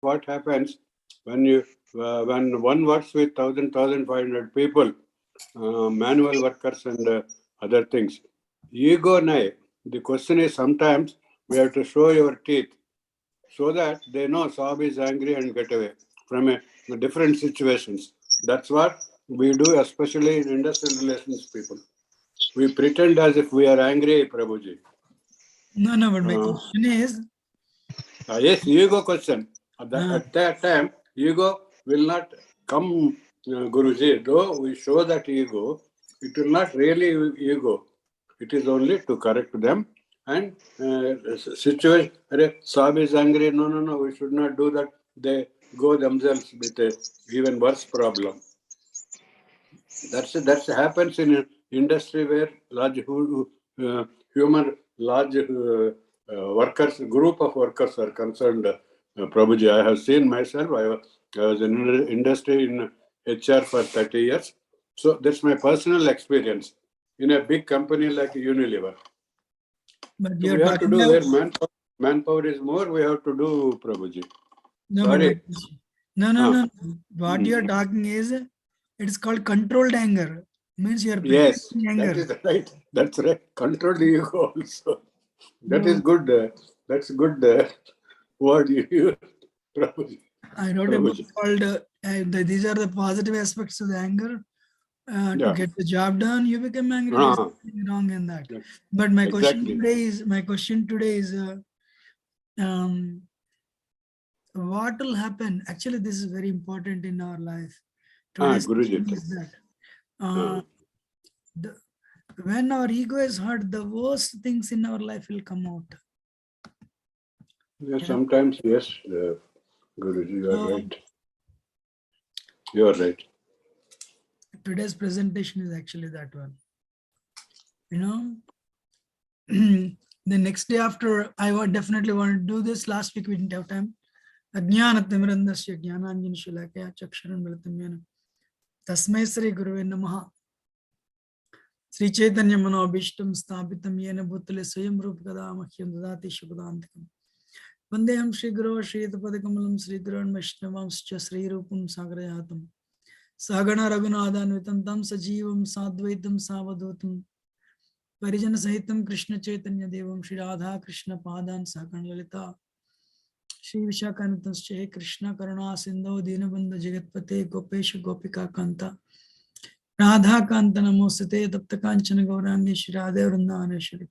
what happens when one works with 1,500 people, manual workers and other things. Ego nahi. The question is sometimes we have to show your teeth so that they know Saab is angry and get away from different situations. That's what we do, especially in industrial relations people. We pretend as if we are angry, Prabhuji. No, but my question is... Yes, ego question. At that time, ego will not come, Guruji. Though we show that ego, it will not really ego. It is only to correct them and situation. Saab is angry. No, we should not do that. They go themselves with a even worse problem. That happens in industry where large human large workers, group of workers are concerned. Prabhuji, I have seen myself. I was in industry in HR for 30 years. So that's my personal experience in a big company like Unilever. But so we have to do where manpower is more, we have to do, Prabhuji. No, Sorry. No. What you're talking is, it's called controlled anger. Means you're yes, anger. that is right. That's right. Control the ego also. That is good. That's good word you use. I wrote a book called These Are the Positive Aspects of the Anger. To get the job done, you become angry. There's nothing wrong in that. But my question today is, what will happen? Actually, this is very important in our life. Today's question is that when our ego is hurt, the worst things in our life will come out. Yeah, sometimes, yes, Guruji, you are right. You are right. Today's presentation is actually that one. You know, the next day after, I would definitely want to do this. Last week we didn't have time. Ajnanatimirandasya jnananjana shilakaya chaksharam militam tasmai Sri Guruve namaha. Sri Chaitanya Manobhishtam Sthapitam Yena Bhutale Swayam Rupakada Mahyam Dadati Shupadantikam Vandeham Shri Guru Shri Tapadakamalam Sri Guruvan Vaishnavamscha Sri Rupam Sagrayatam Sagana Raghunathan Vitam Tam Sajivam Sadvaitam Savadutam Parijana Sahitam Krishna Chaitanya Devam Shri Radha Krishna Padan Sakan Lalita Shri Vishakanatam Shri Krishna Karuna Sindhu Dinabandha Jagatpate Gopesha Gopika Kanta Radha Kanta Namostate Tapta Kanchana Gaurangi Shri Radha Vrindavaneshwari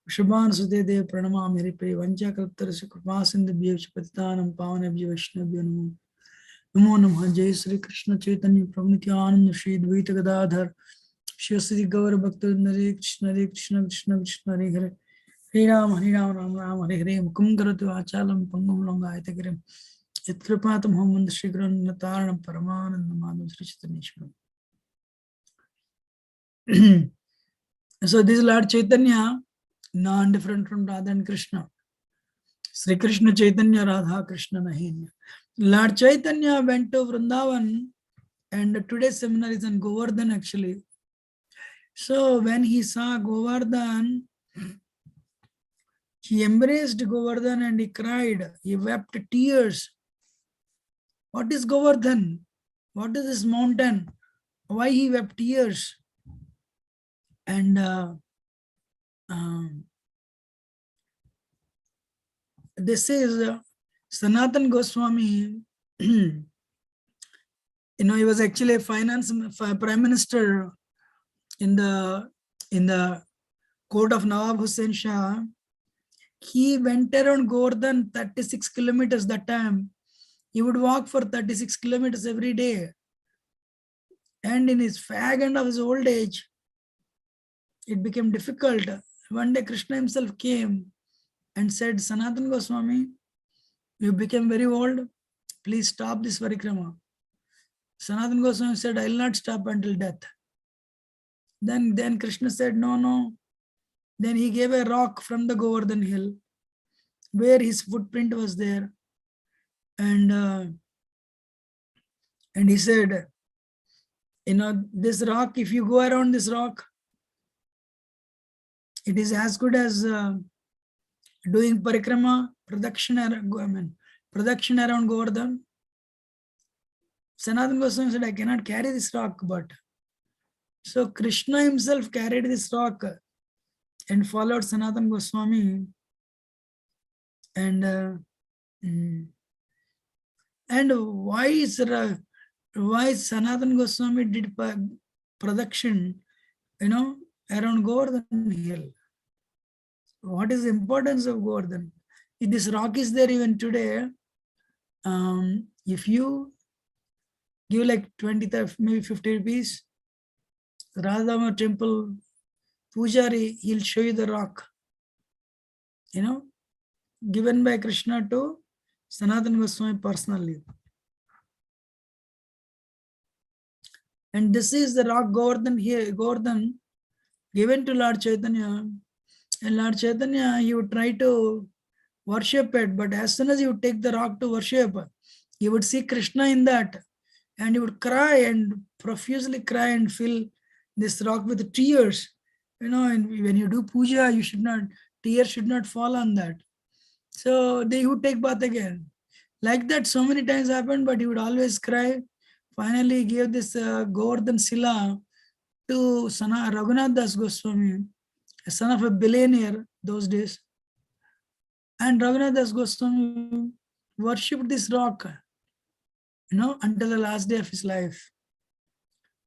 Vrishabhan Sute Dev Pranamam Hari Pri Vancha Kalptarasya Kripa Sindhu Bhyo Patitanam Pavanabhyo Vaishnavabhyo Namo Namo Namaha Jai Sri Krishna Chaitanya Prabhu Nityananda Shri Dvaita Gadadhar Shri Sri Gaur Bhaktivinoda Hare Krishna Krishna Krishna Hare Hare Hare Ram Ram Hare Hare Mukum Karatu Achalam Pangam Longayata Girim Yat Kripatam Hamand Shri Guru Nataranam Paramananda Madham Sri Chaitanya. So this Lord Chaitanya, non-different from Radha and Krishna. Sri Krishna Chaitanya, Radha Krishna Nahin. Lord Chaitanya went to Vrindavan, and today's seminar is on Govardhan actually. So when he saw Govardhan, he embraced Govardhan and he cried. He wept tears. What is Govardhan? What is this mountain? Why he wept tears? And this is Sanatan Goswami. He was actually a prime minister in the court of Nawab Hussain Shah. He went around Govardhan 36 kilometers that time. He would walk for 36 kilometers every day. And in his fag end of his old age, it became difficult. One day Krishna himself came and said, Sanatan Goswami, you became very old. Please stop this parikrama. Sanatan Goswami said, I will not stop until death. Then Krishna said, no. Then he gave a rock from the Govardhan hill where his footprint was there. And he said, this rock, if you go around this rock, it is as good as doing parikrama, pradakshina, pradakshina around Govardhan. Sanatana Goswami said, I cannot carry this rock, but so Krishna himself carried this rock and followed Sanatana Goswami. And why Sanatana Goswami did pradakshin, around Govardhan hill? What is the importance of Govardhan? If this rock is there even today, if you give like 20, maybe 50 rupees, Radhama temple Pujari, he'll show you the rock, given by Krishna to Sanatana Goswami personally. And this is the rock Govardhan here, Govardhan, given to Lord Chaitanya. And Lord Chaitanya, he would try to worship it, but as soon as he would take the rock to worship, he would see Krishna in that, and he would cry and profusely cry and fill this rock with tears. And when you do puja, tears should not fall on that. So they would take bath again. Like that, so many times happened, but he would always cry. Finally, he gave this Govardhan Sila to Raghunath Das Goswami, a son of a billionaire those days. And Raghunath Das Goswami worshipped this rock, until the last day of his life.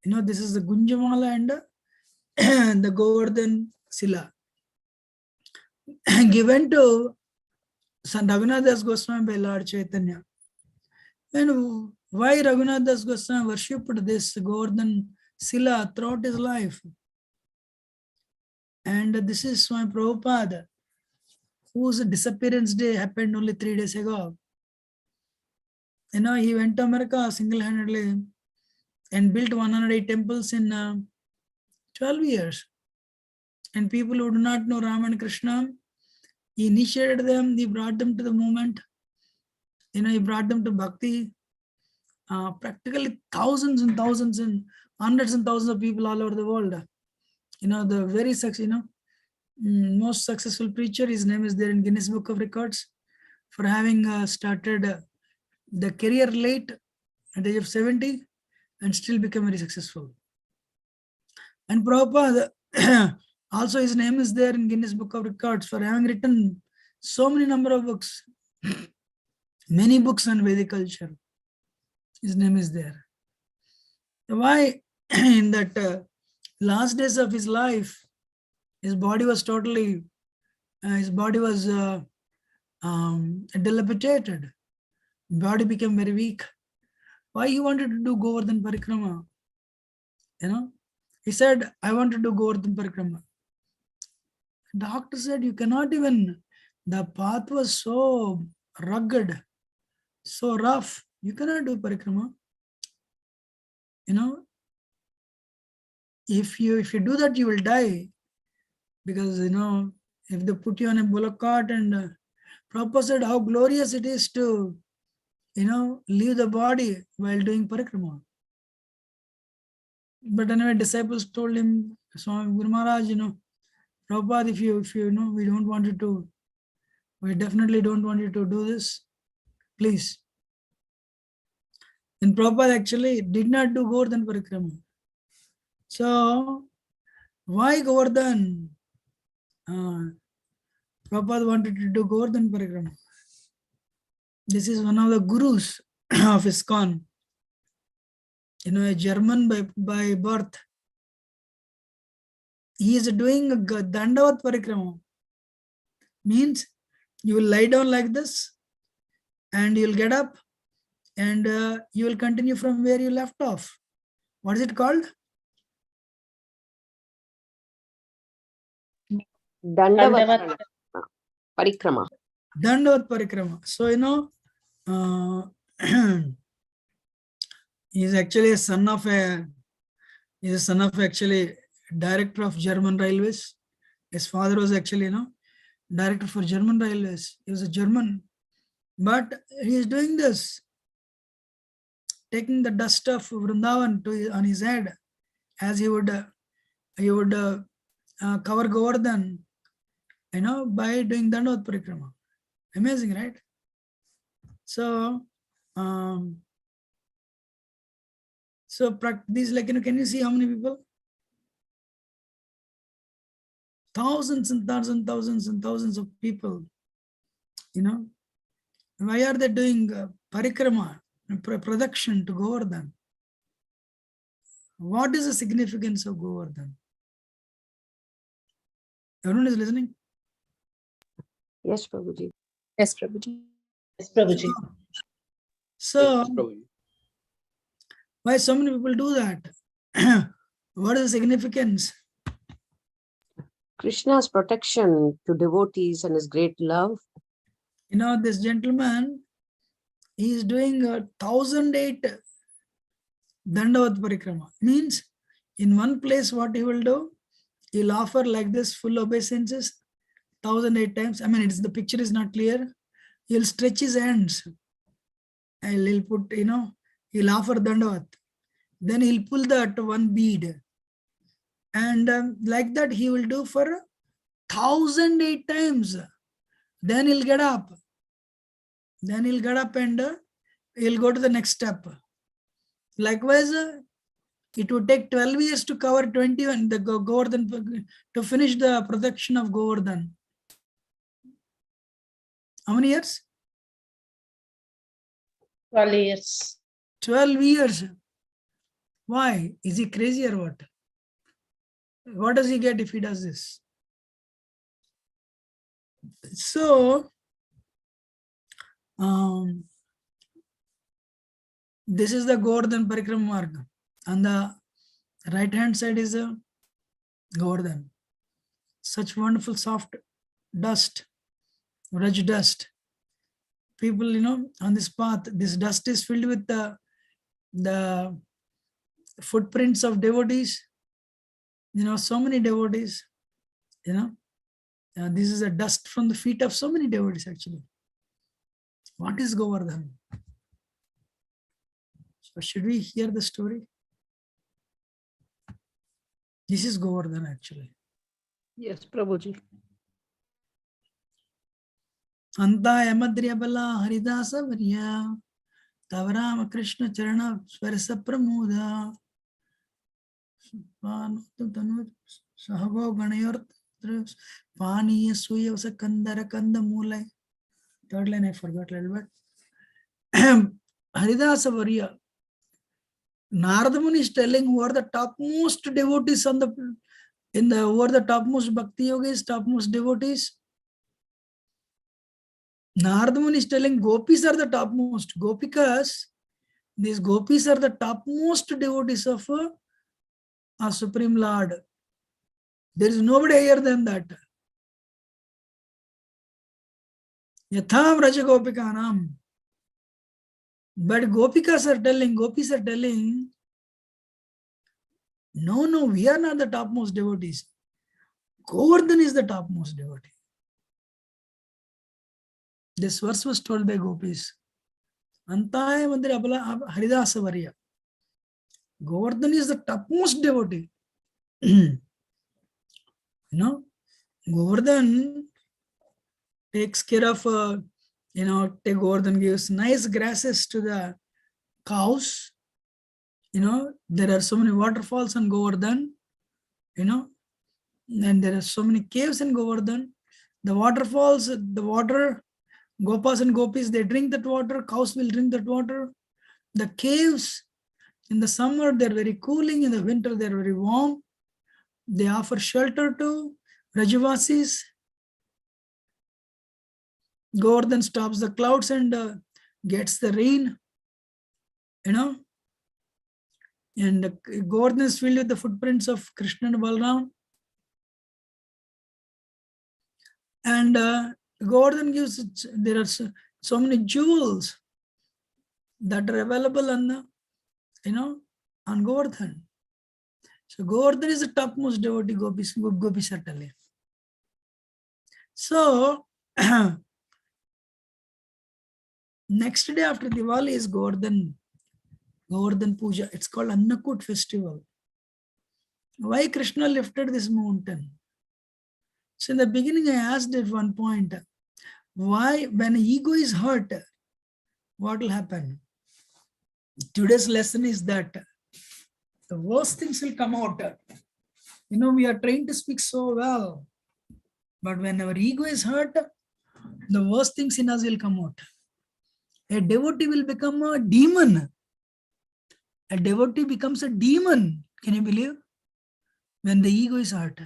This is the Gunjamala and the Govardhan Sila given to Raghunath Das Goswami by Lord Chaitanya. And why Raghunath Das Goswami worshipped this Govardhan Sila throughout his life? And this is Swami Prabhupada, whose disappearance day happened only 3 days ago. He went to America single-handedly and built 108 temples in 12 years. And people who do not know Ram and Krishna, he initiated them, he brought them to the movement, he brought them to Bhakti. Practically thousands and thousands and hundreds and thousands of people all over the world. The very most successful preacher, his name is there in Guinness Book of Records for having started the career late at the age of 70 and still become very successful. And Prabhupada, also his name is there in Guinness Book of Records for having written so many number of books, many books on Vedic culture. His name is there. Why? In that last days of his life, his body was totally, dilapidated. Body became very weak. Why he wanted to do Govardhan Parikrama? He said, I want to do Govardhan Parikrama. Doctor said, you cannot even, the path was so rugged, so rough, you cannot do Parikrama. If you do that, you will die. Because, if they put you on a bullock cart, and Prabhupada said how glorious it is to, leave the body while doing Parikrama. But anyway, disciples told him, Swami Guru Maharaj, Prabhupada, if you we don't want you to, we definitely don't want you to do this, please. And Prabhupada actually did not do Govardhan Parikrama. So, why Govardhan? Prabhupada wanted to do Govardhan Parikrama. This is one of the gurus of ISKCON. A German by birth. He is doing a Dandavat Parikrama. Means you will lie down like this and you will get up and you will continue from where you left off. What is it called? Dandavat Parikrama. Dandavat Parikrama. So, he is actually a son of actually director of German railways. His father was actually, director for German railways. He was a German, but he is doing this, taking the dust of Vrindavan on his head, as he would cover Govardhan, by doing Dandavat Parikrama. Amazing, right? So, these, like, can you see how many people? Thousands and thousands and thousands and thousands of people. Why are they doing parikrama, production to Govardhan? What is the significance of Govardhan? Everyone is listening? Yes, Prabhuji. Yes, Prabhuji. Yes, Prabhuji. So, Yes, Prabhuji. why so many people do that? What is the significance? Krishna's protection to devotees and his great love. This gentleman, he is doing 1008 Dandavat Parikrama. Means, in one place, what he will do, he'll offer like this full obeisances 1008 times. I mean, the picture is not clear. He'll stretch his hands and he'll put, he'll offer Dandavat. Then he'll pull that one bead. And like that, he will do for 1008 times. Then he'll get up. And he'll go to the next step. Likewise, it would take 12 years to cover 21, the Govardhan, to finish the production of Govardhan. How many years? 12 years. 12 years. Why? Is he crazy or what? What does he get if he does this? So, this is the Govardhan Parikrama Marg. On the right hand side is a Govardhan. Such wonderful soft dust, Raj dust. People, on this path, this dust is filled with the footprints of devotees. So many devotees. This is a dust from the feet of so many devotees actually. What is Govardhan? So should we hear the story? This is Govardhan actually. Yes, Prabhuji. Anta Yamadriya Bala Haridasa Varya Tavarama Krishna Charana Swarasa Pramuda Sahago Ganayor Pani Suya was a Kandara Kanda Mulai. Third line I forgot a little bit. Haridasa Varya. Naradamun is telling who are the topmost devotees who are the topmost Bhakti yogis, topmost devotees. Naradamun is telling gopis are the topmost. Gopikas, these gopis are the topmost devotees of our Supreme Lord. There is nobody higher than that. Yatham Raja Gopikanam. But gopis are telling, no, we are not the topmost devotees. Govardhan is the topmost devotee. This verse was told by gopis. Antaya Mandira Abala Haridasa Varya. Govardhan is the topmost devotee. Govardhan takes care of, Govardhan gives nice grasses to the cows. There are so many waterfalls in Govardhan, and there are so many caves in Govardhan. The waterfalls, the water, Gopas and Gopis, they drink that water, cows will drink that water. The caves, in the summer, they're very cooling, in the winter, they're very warm. They offer shelter to Rajavasis. Govardhan stops the clouds and gets the rain, and Govardhan is filled with the footprints of Krishna and Balram. And Govardhan gives, there are so many jewels that are available on on Govardhan. So Govardhan is the topmost devotee, gopis certainly. So next day after Diwali is Govardhan Puja. It's called Annakut festival. Why Krishna lifted this mountain? So in the beginning I asked at one point, why when ego is hurt, what will happen? Today's lesson is that the worst things will come out. We are trained to speak so well, but when our ego is hurt, the worst things in us will come out. A devotee will become a demon. A devotee becomes a demon. Can you believe? When the ego is hurt.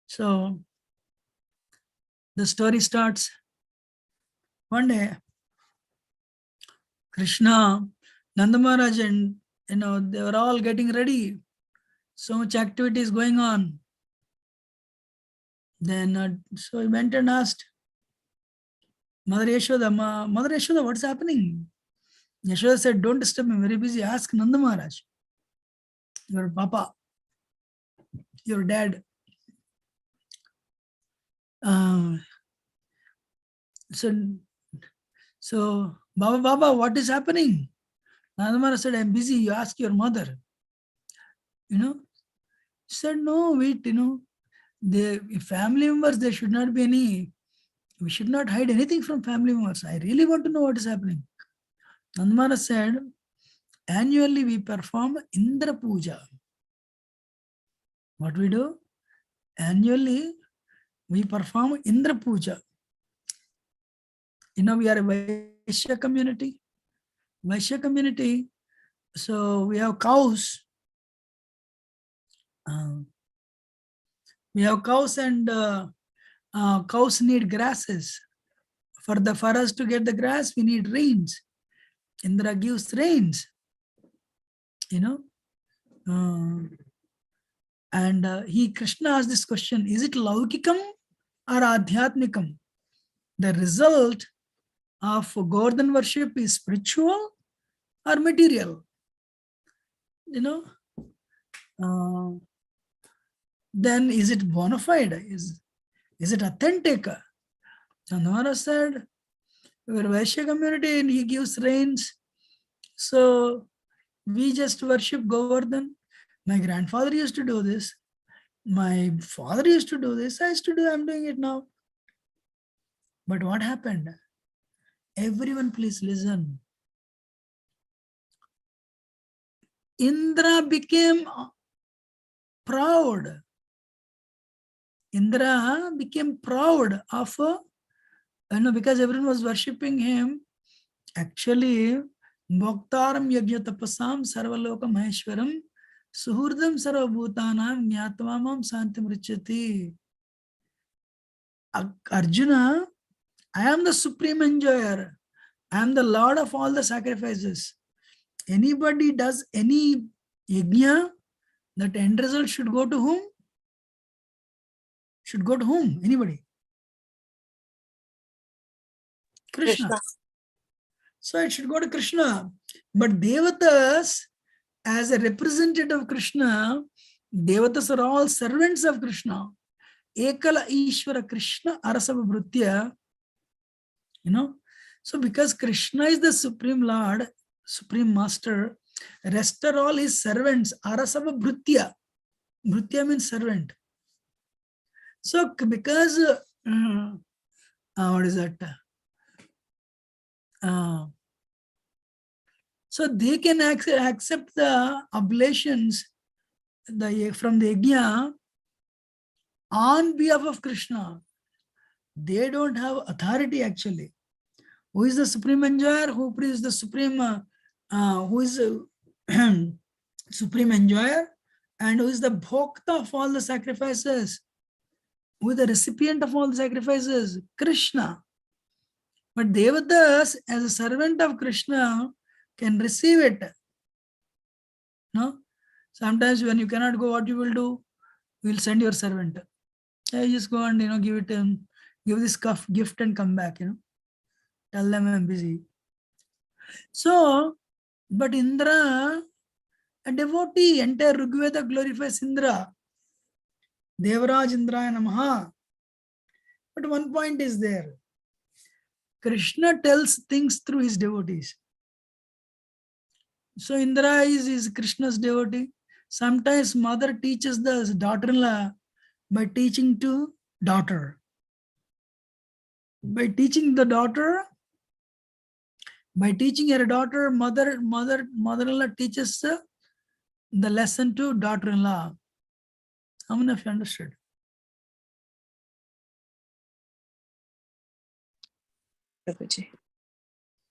So the story starts. One day, Krishna, Nanda Maharaj, and they were all getting ready. So much activity is going on. Then, so he went and asked Mother Yashoda, what's happening? Yashoda said, don't disturb me, I'm very busy. Ask Nanda Maharaj, your papa, your dad. So Baba, what is happening? Nanda Maharaj said, I'm busy. You ask your mother. He said, no, wait, the family members, there should not be any, we should not hide anything from family members. I really want to know what is happening. Nanda Maharaj said, annually we perform Indra Puja. What we do? Annually we perform Indra Puja. We are a Vaishya community. Vaishya community, so we have cows. We have cows, and cows need grasses. For us to get the grass, we need rains. Indra gives rains. And Krishna asked this question: is it laukikam or adhyatmikam? The result of Govardhan worship is spiritual or material? Then is it bona fide? Is it authentic? Nanda said, we're a Vaishya community and he gives rains. So we just worship Govardhan. My grandfather used to do this. My father used to do this. I used to do, I'm doing it now. But what happened? Everyone, please listen. Indra became proud. Indra became proud of, because everyone was worshipping him. Actually, Bhaktaram Yajna Tapasam Sarvaloka Maheshwaram Suhurdam Sarvabhutanam Nyatmamam Santim Richati. Arjuna, I am the supreme enjoyer. I am the Lord of all the sacrifices. Anybody does any yajna, that end result should go to whom? Should go to whom? Anybody? Krishna. So it should go to Krishna. But Devatas, as a representative of Krishna, Devatas are all servants of Krishna. Ekala Ishvara Krishna Arasava Bhrutya. So because Krishna is the Supreme Lord, Supreme Master, rest are all his servants. Arasava Bhrutya. Bhrutya means servant. So because, what is that? So they can accept the oblations from the yajna on behalf of Krishna. They don't have authority actually. Who is the supreme enjoyer? Who is the supreme? Who is supreme enjoyer? And who is the bhokta of all the sacrifices? Who is the recipient of all the sacrifices? Krishna. But Devatas, as a servant of Krishna, can receive it. No? Sometimes when you cannot go, what you will do? You will send your servant. You just go and give it give this gift and come back. Tell them I'm busy. So, but Indra, a devotee, entire Rigveda glorifies Indra. Devaraj Indraya Namaha. But one point is there. Krishna tells things through his devotees. So Indra is Krishna's devotee. Sometimes mother teaches the daughter-in-law by teaching to daughter. By teaching the daughter, by teaching her daughter, mother-in-law teaches the lesson to daughter-in-law. How many of you understood? Prabhuji.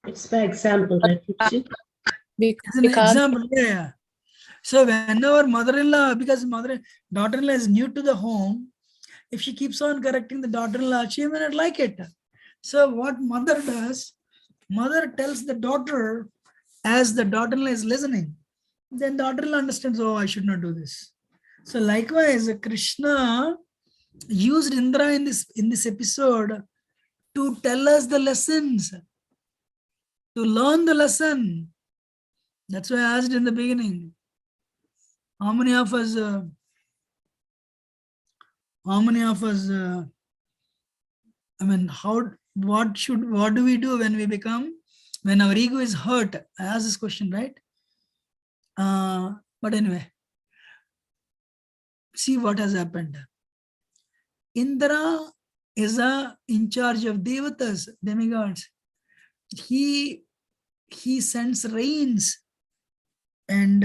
It's by example, right, Prabhuji? It's an Because example. Yeah. So whenever mother-in-law, because daughter-in-law is new to the home, if she keeps on correcting the daughter-in-law, she may not like it. So what mother does, mother tells the daughter as the daughter-in-law is listening. Then daughter-in-law understands, oh, I should not do this. So likewise, Krishna used Indra in this episode to tell us the lessons, to learn the lesson. That's why I asked in the beginning, how many of us, I mean, what do we do when we become, when our ego is hurt? I asked this question, right? But anyway, see what has happened. Indra is in charge of devatas, demigods. He sends rains and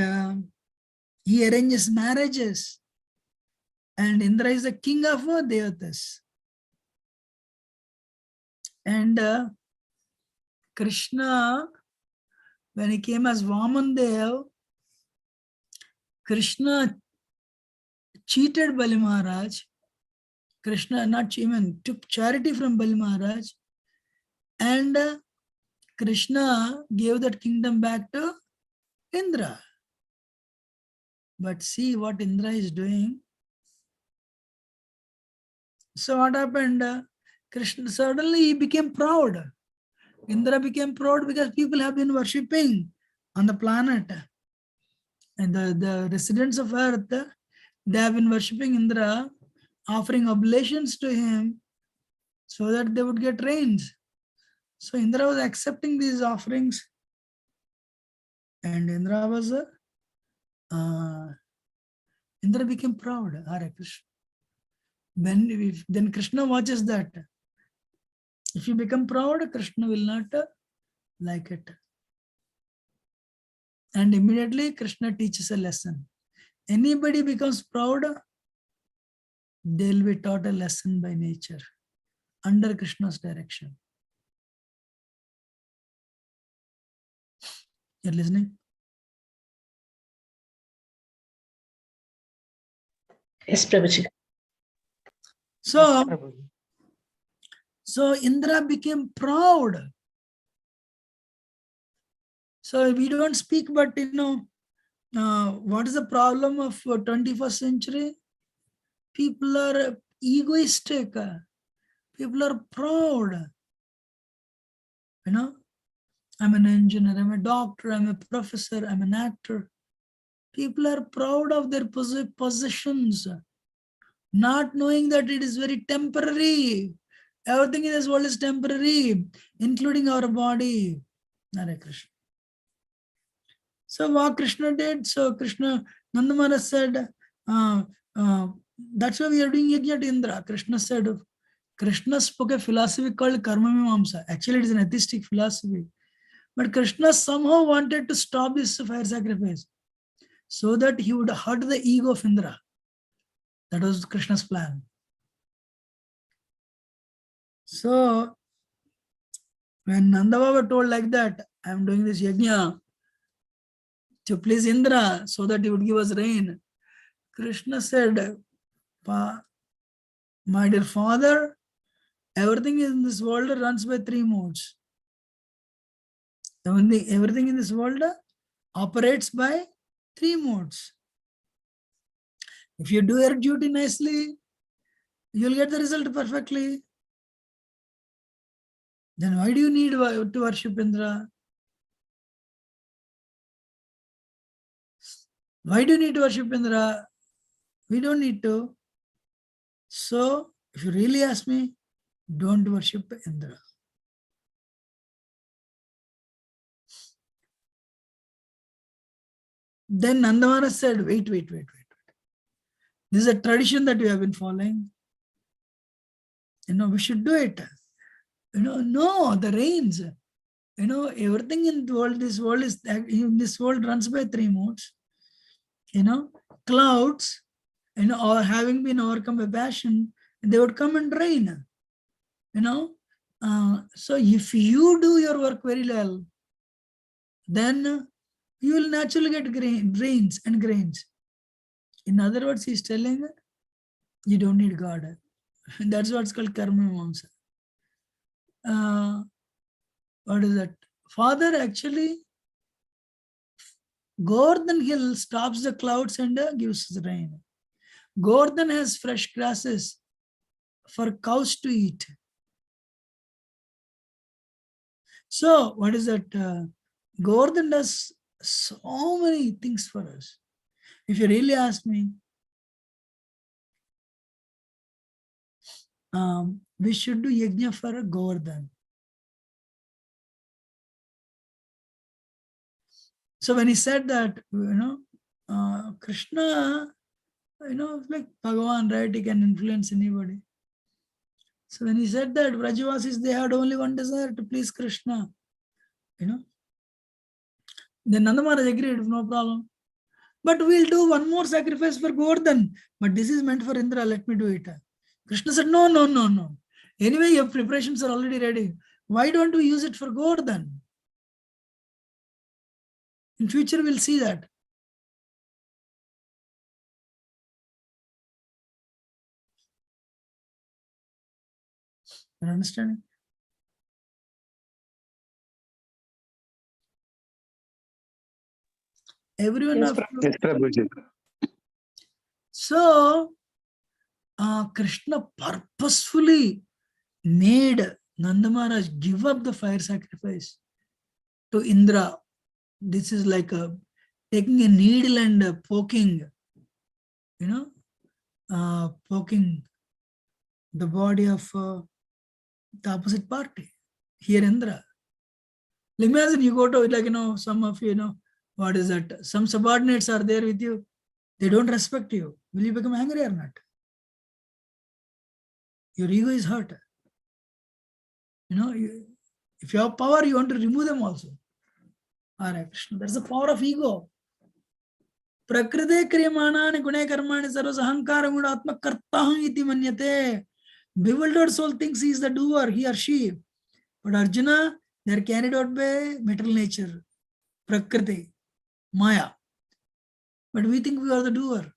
he arranges marriages. And Indra is the king of devatas. And Krishna, when he came as Vamandev, Krishna cheated Bali Maharaj. Krishna took charity from Bali Maharaj, and Krishna gave that kingdom back to Indra. But see what Indra is doing. So what happened? Krishna suddenly he became proud. Indra became proud because people have been worshipping on the planet. And the residents of earth, they have been worshipping Indra, offering oblations to him so that they would get rains. So Indra was accepting these offerings, and Indra became proud. Hare Krishna. Then Krishna watches that. If you become proud, Krishna will not like it. And immediately Krishna teaches a lesson. Anybody becomes proud, they'll be taught a lesson by nature under Krishna's direction. You're listening? Yes, Prabhuji. So Indra became proud. So we don't speak, but what is the problem of 21st century? People are egoistic. People are proud. I'm an engineer, I'm a doctor, I'm a professor, I'm an actor. People are proud of their positions, not knowing that it is very temporary. Everything in this world is temporary, including our body. Hare Krishna. So what Krishna did, Nanda Maharaj said, that's why we are doing Yajna to Indra. Krishna spoke a philosophy called Karma Mimamsa. Actually, it is an atheistic philosophy. But Krishna somehow wanted to stop this fire sacrifice so that he would hurt the ego of Indra. That was Krishna's plan. So, when Nanda Baba told like that, I am doing this yajna to please Indra so that he would give us rain, Krishna said, my dear father, everything in this world runs by three modes. Everything in this world operates by three modes. If you do your duty nicely, you'll get the result perfectly. Then why do you need to worship Indra? Why do you need to worship Indra? We don't need to. So, if you really ask me, don't worship Indra. Then Nanda Maharaj said, wait. This is a tradition that we have been following. We should do it. No, the rains. Everything in the world, this world runs by three modes. Clouds, or having been overcome by passion, they would come and rain. So if you do your work very well, then you will naturally get rains and grains. In other words, he's telling you don't need God. That's what's called karma mamsa. What is that? Father actually, Govardhan Hill stops the clouds and gives the rain. Govardhan has fresh grasses for cows to eat. So what is that? Govardhan does so many things for us. If you really ask me, we should do yajna for Govardhan. So when he said that, Krishna, like Bhagavan, right? He can influence anybody. So when he said that, Vrajavasis, they had only one desire, to please Krishna. Then Nanda Maharaj agreed, no problem. But we'll do one more sacrifice for Govardhan. But this is meant for Indra, let me do it. Krishna said, no. Anyway, your preparations are already ready. Why don't we use it for Govardhan? In future, we'll see that. You understand? Everyone Yes, of you. Yes, Prabhuji. So, Krishna purposefully made Nanda Maharaj give up the fire sacrifice to Indra. This is like taking a needle and poking, poking the body of the opposite party, here Indra. Imagine you go to, like, some of you, what is that? Some subordinates are there with you. They don't respect you. Will you become angry or not? Your ego is hurt. If you have power, you want to remove them also. All right, Krishna. That's the power of ego. Prakrite kriyamana gune karmani sarvas ahankara gudatma kartaham iti manyate. Bewildered soul thinks he is the doer, he or she. But Arjuna, they are carried out by material nature, Prakriti, Maya. But we think we are the doer.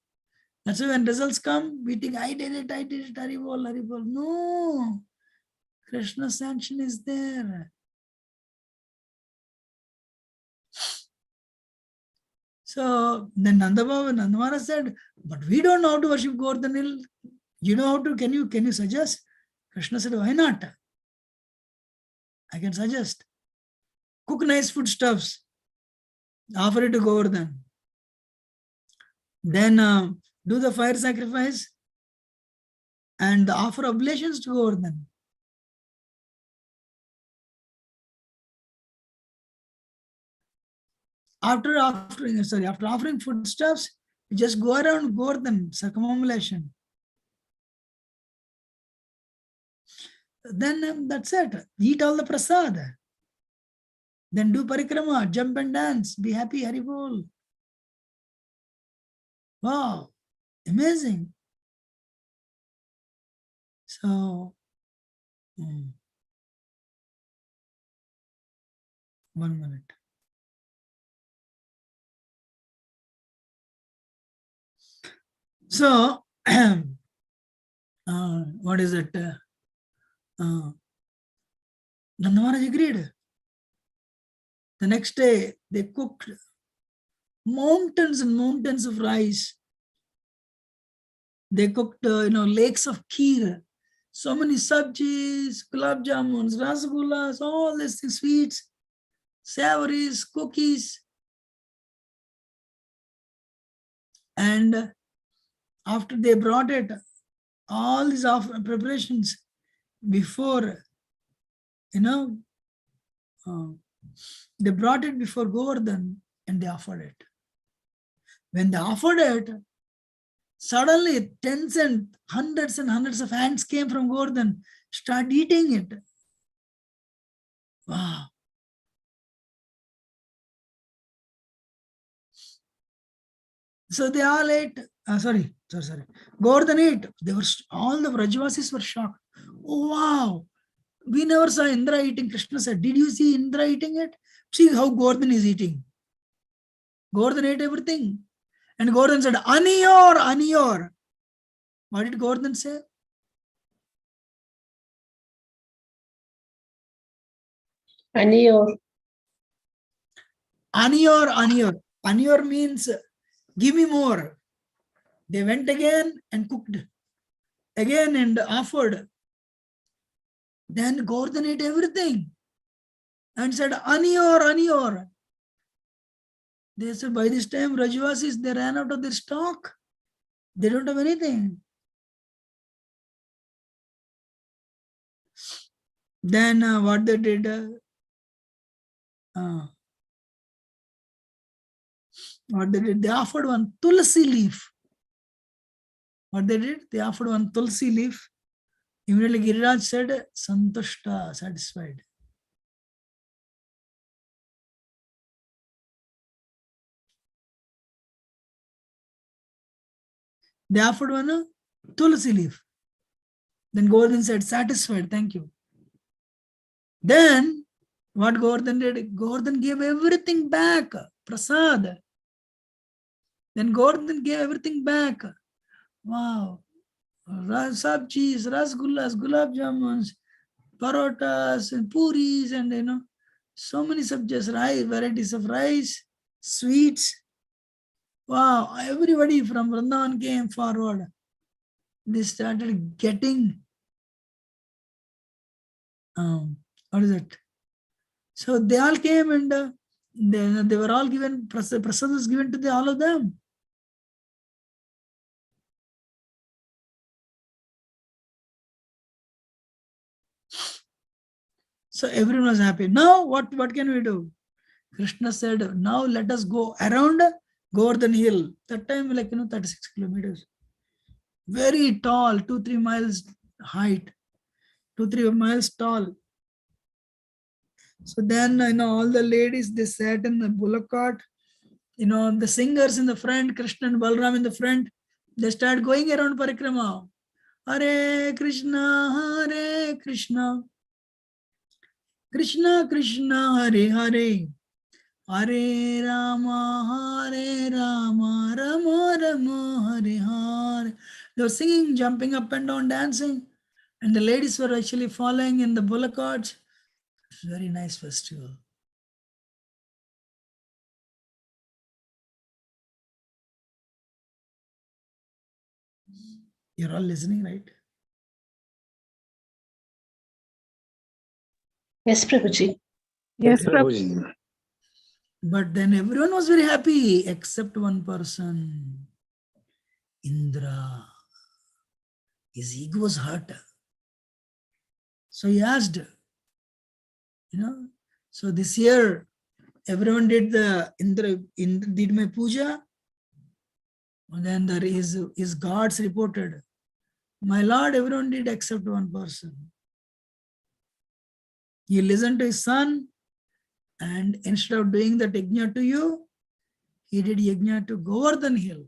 That's why when results come, we think, I did it, Haribol, Haribol. No. Krishna's sanction is there. So then Nanda Maharaj said, but we don't know how to worship Govardhan Hill. You know how to, can you suggest? Krishna said, why not? I can suggest. Cook nice foodstuffs. Offer it to Govardhan. Then do the fire sacrifice and offer oblations to Govardhan. After offering foodstuffs, you just go around Govardhan, circumambulation. Then that's it. Eat all the prasad. Then do parikrama, jump and dance, be happy, Haribol. Wow, amazing. So, 1 minute. So, what is it? Nanda Maharaj agreed. The next day, they cooked mountains and mountains of rice. They cooked, lakes of kheer. So many sabjis, gulab jamuns, rasgullas, all these things, sweets, savories, cookies. And after they brought it, all these preparations before, they brought it before Govardhan and they offered it. When they offered it, Suddenly, tens and hundreds of ants came from Govardhan, start eating it. Wow. So they all ate. Sorry. Govardhan ate. They were all the Brajvasis were shocked. Oh wow! We never saw Indra eating. Krishna said, "Did you see Indra eating it? See how Govardhan is eating. Govardhan ate everything." And Govardhan said, "Aniyor, Aniyor." What did Govardhan say? Aniyor. Aniyor, Aniyor. Aniyor means give me more. They went again and cooked again and offered. Then Govardhan ate everything and said, Aniyor, Aniyor. They said, by this time, Rajvasis, they ran out of their stock. They don't have anything. Then what they did? They offered one tulsi leaf. What they did? They offered one tulsi leaf. Immediately Giriraj said, Santushta, satisfied. They offered one tulsi leaf. Then Govardhan said, satisfied, thank you. Then what Govardhan did? Govardhan gave everything back. Prasad. Then Govardhan gave everything back. Wow. Sabjis, rasgullas, gulab jamuns, parotas, and puris, and so many subjects, rice, varieties of rice, sweets. Wow, everybody from Vrindavan came forward. They started getting, what is it? So they all came and they were all given, prasad was given to all of them. So everyone was happy. Now what can we do? Krishna said, now let us go around Govardhan Hill. That time 36 kilometers. Very tall, 2-3 miles height, 2-3 miles tall. So then all the ladies, they sat in the bullock cart. The singers in the front, Krishna and Balram in the front, they start going around parikrama. Hare Krishna, Krishna Krishna, Hare Hare, Hare Rama, Rama Rama, Hare Hare. They were singing, jumping up and down, dancing, and the ladies were actually following in the bullock carts. Very nice festival. You're all listening, right? Yes, Prabhuji. Yes, Yes, Prabhuji. But then everyone was very happy except one person, Indra. His ego was hurt. So he asked, so this year everyone did Indra did my puja. And then his gods reported, my lord, everyone did except one person. He listened to his son, and instead of doing that yajna to you, he did yajna to Govardhan Hill.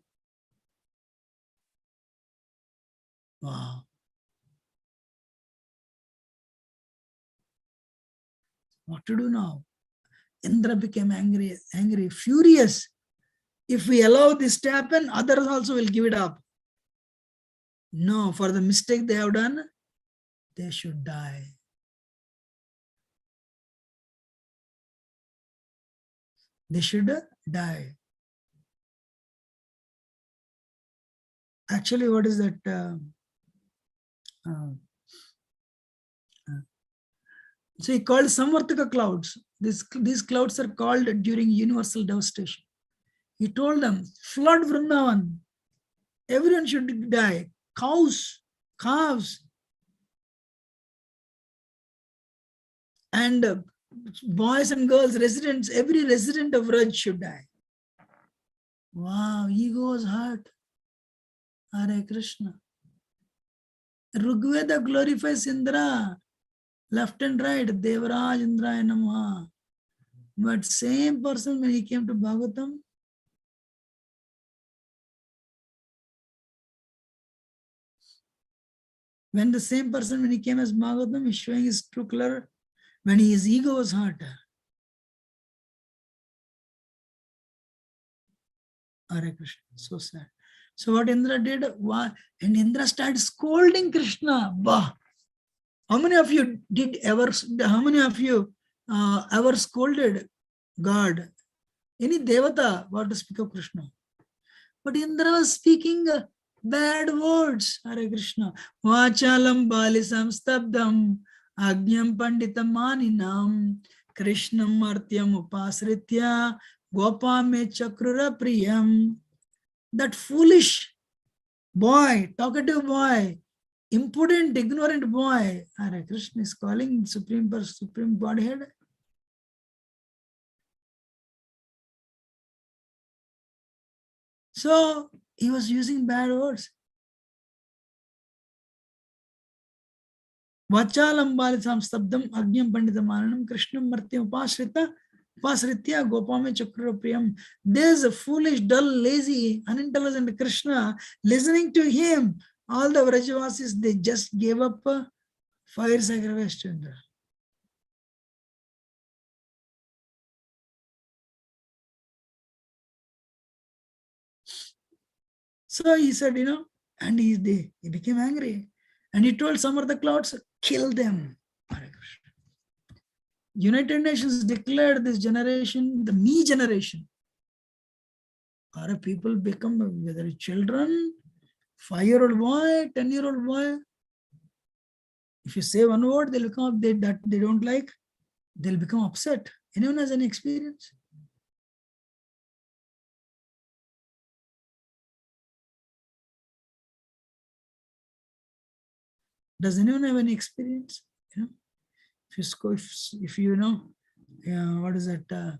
Wow. What to do now? Indra became angry, furious. If we allow this to happen, others also will give it up. No, for the mistake they have done, they should die. They should die. Actually, what is that? So he called Samvartaka clouds. These clouds are called during universal devastation. He told them, flood Vrindavan. Everyone should die. Cows, calves, and boys and girls, residents, every resident of Raj should die. Wow, ego was hurt. Hare Krishna. Rigveda glorifies Indra, left and right, Devraj Indraya Namaha. But same person when he came to Bhagavatam, when the same person when he came as Bhagavatam is showing his true color, when his ego was hurt. Hare Krishna, so sad. So what Indra did, and Indra started scolding Krishna. Bah! How many of you ever scolded God? Any Devata, what to speak of Krishna? But Indra was speaking bad words. Hare Krishna. Vachalam balisam stabdam agnyam panditam maninam Krishnam martyam upasritya gopame chakrura priyam. That foolish boy, talkative boy, impudent, ignorant boy. Hare Krishna is calling Supreme Godhead. So he was using bad words. Vachalam balisam stabdam agnyam panditamanam Krishnam martyam upasritya gopame chakrura priyam. There's a foolish, dull, lazy, unintelligent Krishna. Listening to him, all the Vrajavasis, they just gave up fire sacrifice to Indra. So he said, and he became angry. And he told some of the clouds, kill them. United Nations declared this generation the me generation. Our people become, whether children, 5-year-old boy, 10-year-old boy. If you say one word, they'll become that they don't like, they'll become upset. Anyone has any experience? Does anyone have any experience? If you know, what is that?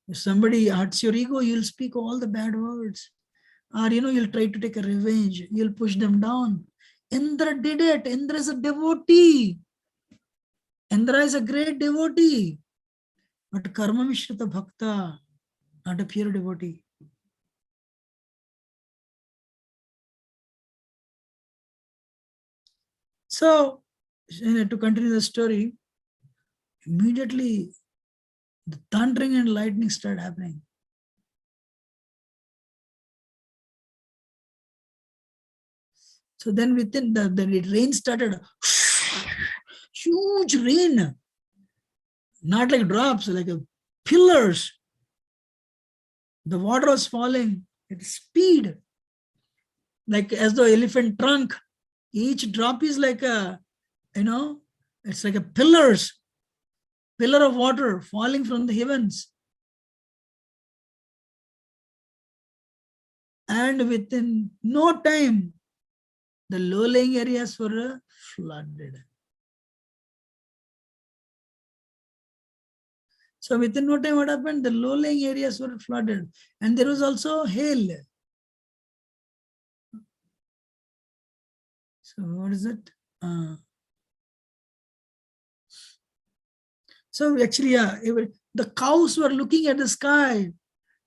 If somebody hurts your ego, you'll speak all the bad words. Or, you'll try to take a revenge. You'll push them down. Indra did it. Indra is a devotee. Indra is a great devotee. But karma mishrita bhakta, not a pure devotee. So, to continue the story, immediately the thundering and lightning started happening. So then within the rain started, huge rain, not like drops, like pillars. The water was falling at speed, like as though elephant trunk. Each drop is like it's like a pillar of water falling from the heavens. And within no time, the low-lying areas were flooded. So within no time, what happened? The low-lying areas were flooded. And there was also hail. So what is it? So actually, the cows were looking at the sky.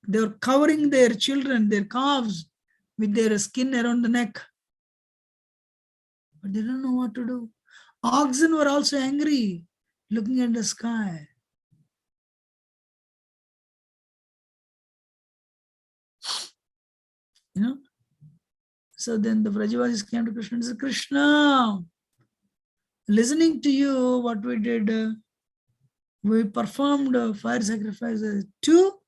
They were covering their children, their calves, with their skin around the neck. But they don't know what to do. Oxen were also angry, looking at the sky. So then the Vrajavasis came to Krishna and said, Krishna, listening to you, what we did, we performed fire sacrifices to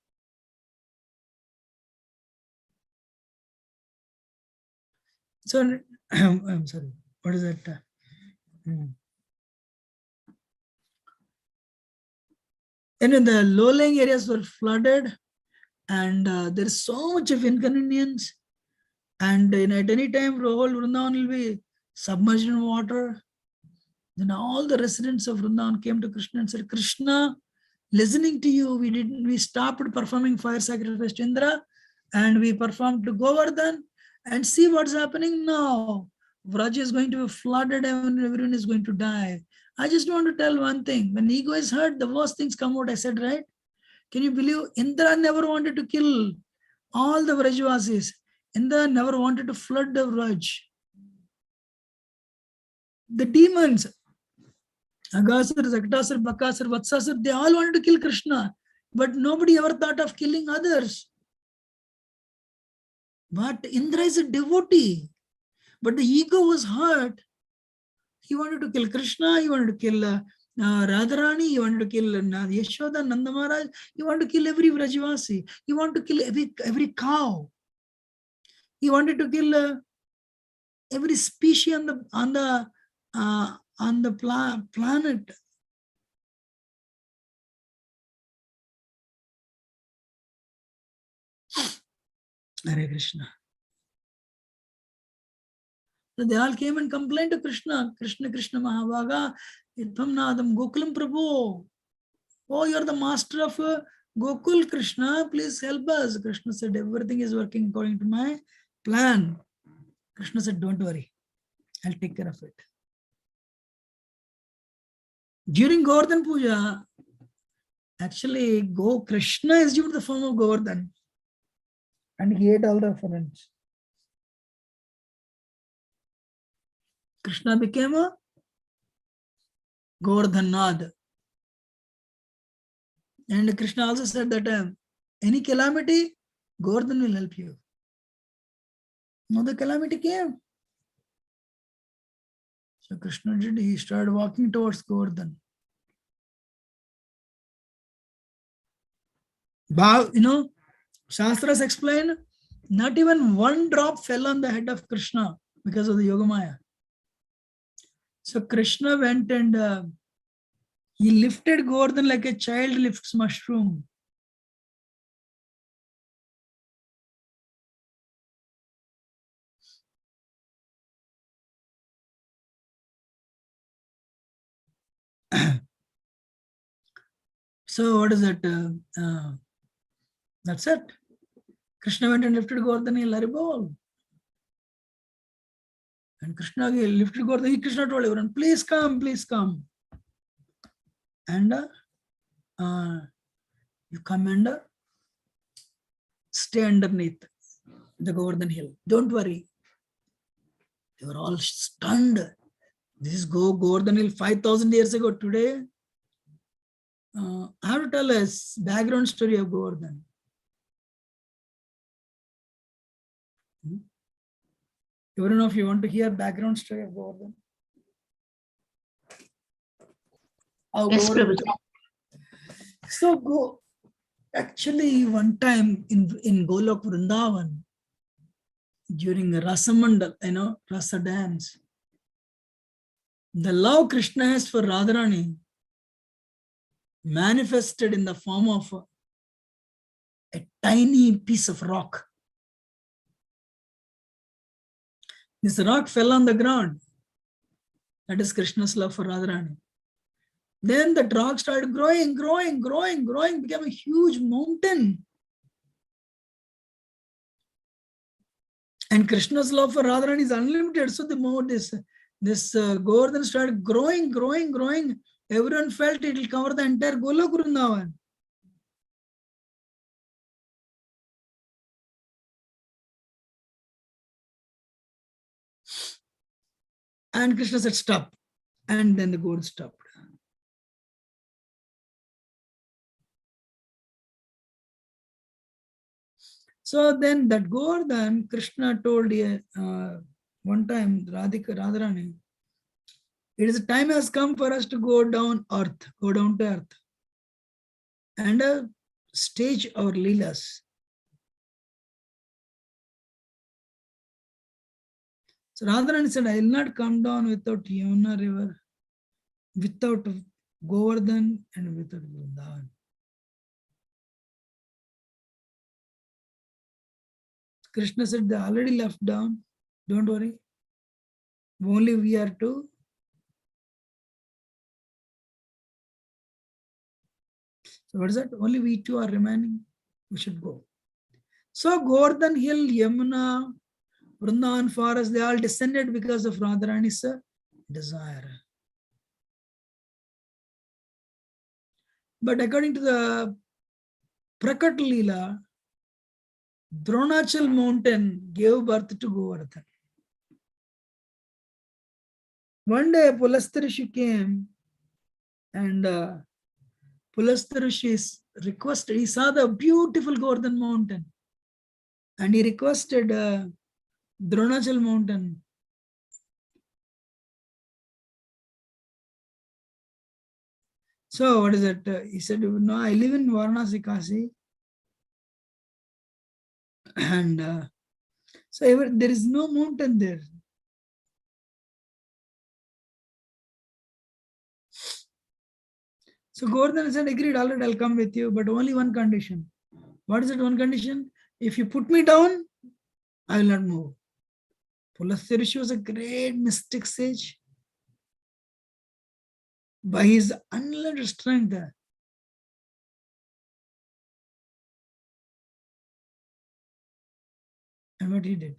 so I'm sorry, what is that? And in the low-lying areas were flooded, and there is so much of inconvenience. And at any time, the whole Vrindavan will be submerged in water. Then all the residents of Vrindavan came to Krishna and said, Krishna, listening to you, we stopped performing fire sacrifice to Indra, and we perform to Govardhan, and see what's happening now. Vraj is going to be flooded and everyone is going to die. I just want to tell one thing. When ego is hurt, the worst things come out. I said, right? Can you believe Indra never wanted to kill all the Vrajvasis? Indra never wanted to flood the Vraj. The demons, Agasur, Zaktasur, Bakasur, Vatsasur, they all wanted to kill Krishna. But nobody ever thought of killing others. But Indra is a devotee. But the ego was hurt. He wanted to kill Krishna, he wanted to kill Radharani, he wanted to kill Yashoda, Nanda Maharaj, he wanted to kill every Vrajvasi, he wanted to kill every cow. He wanted to kill every species on the planet. Hare Krishna. So they all came and complained to Krishna. Krishna, Krishna Mahavaga, Idham Nadam, Gokulam Prabhu. Oh, you're the master of Gokul, Krishna. Please help us. Krishna said, everything is working according to my plan. Krishna said, don't worry. I'll take care of it. During Govardhan Puja, actually, Krishna is given the form of Govardhan. And he ate all the offerings. Krishna became a Govardhanad. And Krishna also said that any calamity, Govardhan will help you. Now the calamity came. So Krishna did, he started walking towards Govardhan. Shastras explain, not even one drop fell on the head of Krishna because of the Yogamaya. So Krishna went and he lifted Govardhan like a child lifts mushroom. So what is that? That's it. Krishna went and lifted Govardhan in Laribol. And Krishna lifted Govardhan. Krishna told everyone, please come, please come. And you come and stay underneath the Govardhan hill. Don't worry. They were all stunned. This is Govardhan hill 5,000 years ago. Today, I have to tell a background story of Govardhan. Everyone of you want to hear background story of Govardhan? Yes, Prabhuji. So actually one time in Golok Vrindavan, during the Rasamandal, Rasa dance, the love Krishna has for Radharani manifested in the form of a tiny piece of rock. This rock fell on the ground. That is Krishna's love for Radharani. Then the rock started growing, became a huge mountain. And Krishna's love for Radharani is unlimited. So the more this Govardhan started growing. Everyone felt it will cover the entire Golok Vrindavan. And Krishna said, stop. And then the Govardhan stopped. So then that Govardhan, Krishna told one time, Radharani, it is time has come for us to go down to earth and stage our leelas. So Radharani said, I will not come down without Yamuna river, without Govardhan and without Vrindavan. Krishna said, they already left down. Don't worry. Only we are two. So what is that? Only we two are remaining. We should go. So Govardhan Hill, Yamuna, Vrindavan forest, they all descended because of Radharani's desire. But according to the Prakat Leela, Dronachal mountain gave birth to Govardhan. One day Pulastarishi came and Pulastarishi requested, he saw the beautiful Govardhan mountain and he requested Dronachal mountain. So what is it? He said, no, I live in Varanasi, Kasi. And so there is no mountain there. So Govardhan said, agreed, all right, I'll come with you, but only one condition. What is that one condition? If you put me down, I will not move. Pulastarishi was a great mystic sage. By his unlimited strength, and what he did.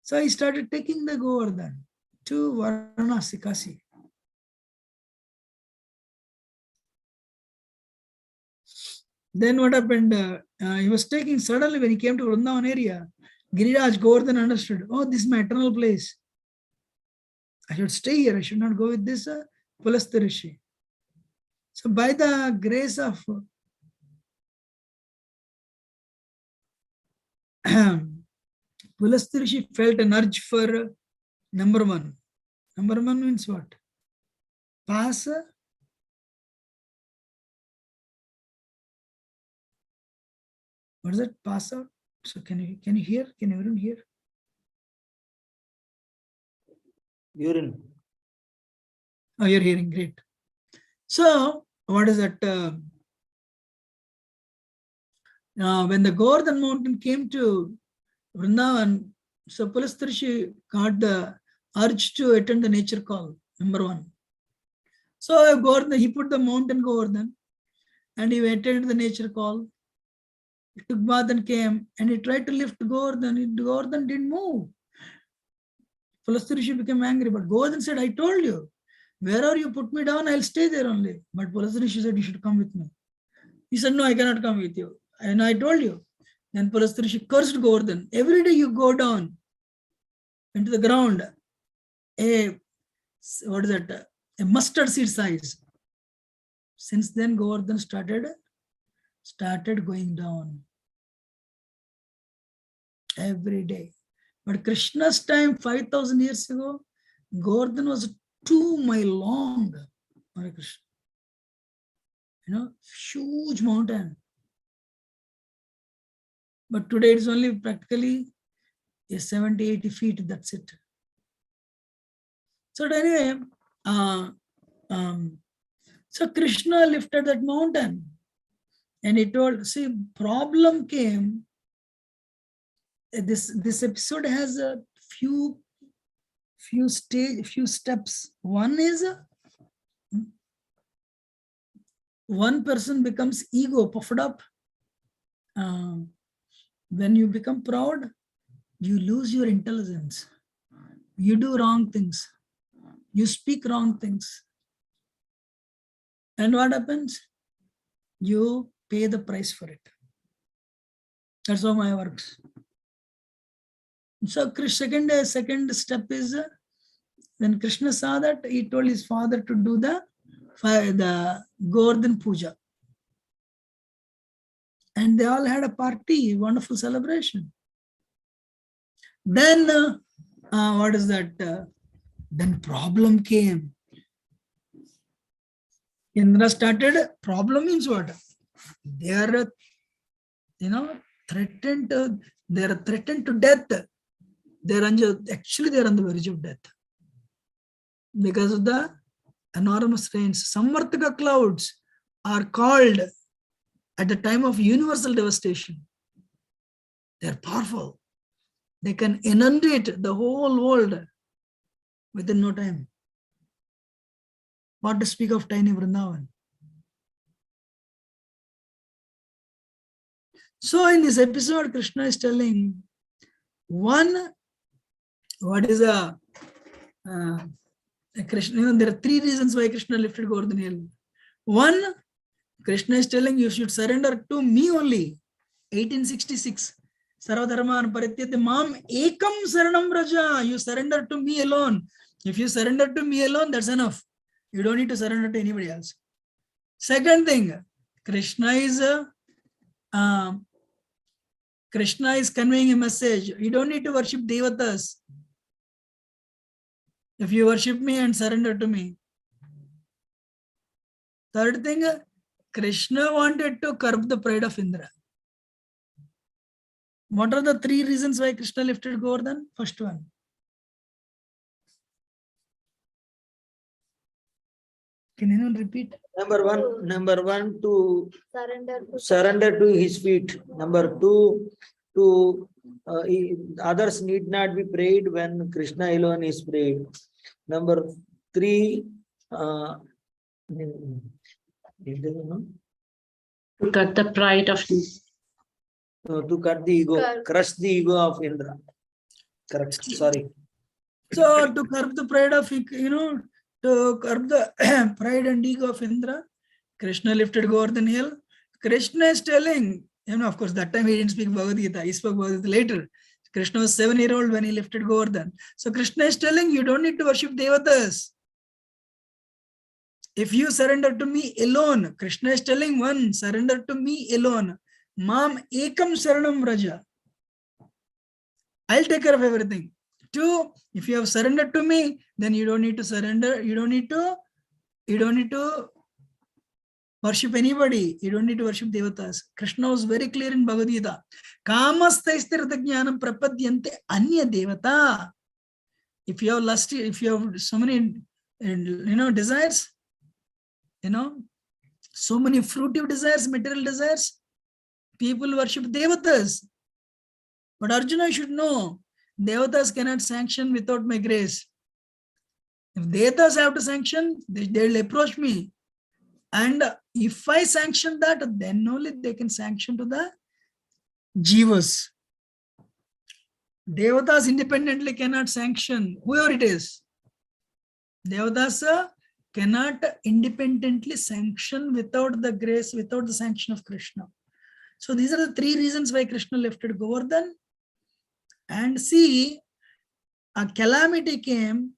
So he started taking the Govardhan to Varanasi, Kasi. Then what happened? He was taking, suddenly when he came to Vrindavan area, Giriraj Govardhan understood, oh, this is my eternal place. I should stay here. I should not go with this Pulastarishi. So by the grace of Pulastarishi felt an urge for number one. Number one means what? Pass. What is that? Pass out. So can you hear? Can everyone hear? Urine. Oh, you're hearing, great. So what is that? When the Govardhan mountain came to Vrindavan, so Pulastarishi got the urge to attend the nature call, number one. So Govardhan, he put the mountain Govardhan and he attended the nature call. He took bath and came and he tried to lift Govardhan. Govardhan didn't move. Pulastarishi became angry, but Govardhan said, I told you, wherever you put me down, I'll stay there only. But Pulastarishi said, you should come with me. He said, no, I cannot come with you. And I told you. Then Pulastarishi cursed Govardhan. Every day you go down into the ground, what is that? A mustard seed size. Since then, Govardhan started going down every day. But Krishna's time, 5,000 years ago, Govardhan was 2 miles long. Hare Krishna. Huge mountain. But today it's only practically 70, 80 feet, that's it. So anyway, so Krishna lifted that mountain and he told, see, problem came. This episode has a few steps. One is one person becomes ego, puffed up. When you become proud, you lose your intelligence. You do wrong things. You speak wrong things. And what happens? You pay the price for it. That's how Maya works. So second step is when Krishna saw that, he told his father to do the Govardhan Puja. And they all had a party, wonderful celebration. Then, what is that? Then problem came. Indra started, problem means what? They are, threatened to death. They're on the verge of death. Because of the enormous rains. Samvartaka clouds are called at the time of universal devastation. They're powerful. They can inundate the whole world within no time. What to speak of tiny Vrindavan. So in this episode, Krishna is telling one, what is a Krishna? There are three reasons why Krishna lifted Govardhan hill. One, Krishna is telling you should surrender to me only. 1866. Sarvadharman parityate mam ekam saranam raja. You surrender to me alone. If you surrender to me alone, that's enough. You don't need to surrender to anybody else. Second thing, Krishna is conveying a message. You don't need to worship devatas. If you worship me and surrender to me. Third thing, Krishna wanted to curb the pride of Indra. What are the three reasons why Krishna lifted Govardhan? First one. Can anyone repeat? Number one, to surrender to his feet. Number two, to others need not be prayed when Krishna alone is prayed. Number three, To cut the pride of to cut the ego, crush the ego of Indra. Correct. Sorry. So to curb the pride of, to curb the pride and ego of Indra, Krishna lifted Govardhan hill. Krishna is telling, of course, that time he didn't speak Bhagavad Gita. He spoke Bhagavad Gita later. Krishna was 7-year-old when he lifted Govardhan. So Krishna is telling you don't need to worship devatas. If you surrender to me alone, Krishna is telling one, surrender to me alone. Mam ekam saranam raja. I'll take care of everything. Two, if you have surrendered to me, then you don't need to surrender. You don't need to worship anybody. You don't need to worship devatas. Krishna was very clear in Bhagavad Gita. Kamastaistirtha jnanam prapadyante anya devata. If you have lust, if you have so many, desires, so many fruitive desires, material desires, people worship devatas. But Arjuna should know, devatas cannot sanction without my grace. If devatas have to sanction, they will approach me. And if I sanction that, then only they can sanction to the jivas. Devatas independently cannot sanction whoever it is. Devatas cannot independently sanction without the grace, without the sanction of Krishna. So these are the three reasons why Krishna lifted Govardhan. And see, a calamity came.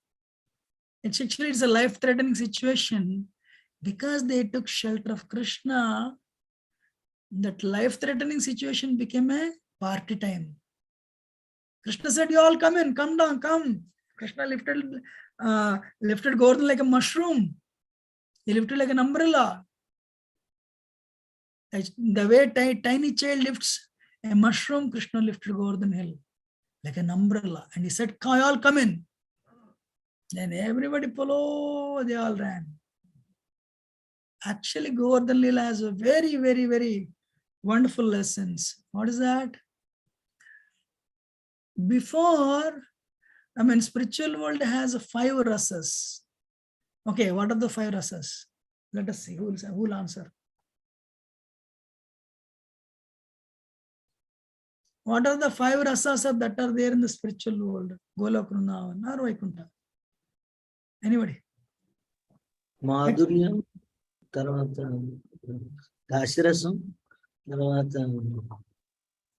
It's a life-threatening situation. Because they took shelter of Krishna, that life-threatening situation became a party time. Krishna said, you all come in, come down, come. Krishna lifted Govardhan like a mushroom. He lifted like an umbrella. The way tiny child lifts a mushroom, Krishna lifted Govardhan hill like an umbrella. And he said, you all come in. Then everybody follow, they all ran. Actually, Govardhan Lila has a very, very, very wonderful lessons. What is that? Before, spiritual world has 5 rasas. Okay, what are the 5 rasas? Let us see who will answer. What are the 5 rasas that are there in the spiritual world? Golok, Vrindavan, or Vaikuntha? Anybody? Madhurya, తర్వాత దాశరసం, తర్వాత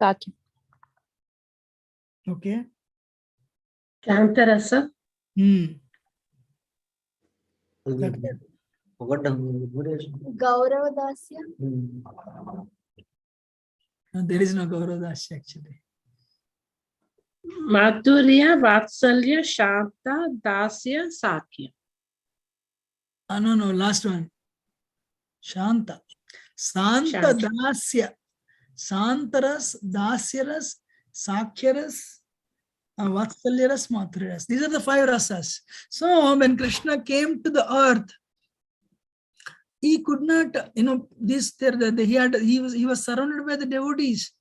Sakya. Okay. Kantarasa. Gauravadasya. No, there is no Gauravadasya actually. Madhurya, Vatsalya, Shanta, Dasya, Sakya. No, last one. Shanta. Santa Dasya. Santaras, Dasyaras, Sakhyaras, Vatsalyaras, Madhuryaras. These are the 5 rasas. So when Krishna came to the earth, he could not, he was surrounded by the devotees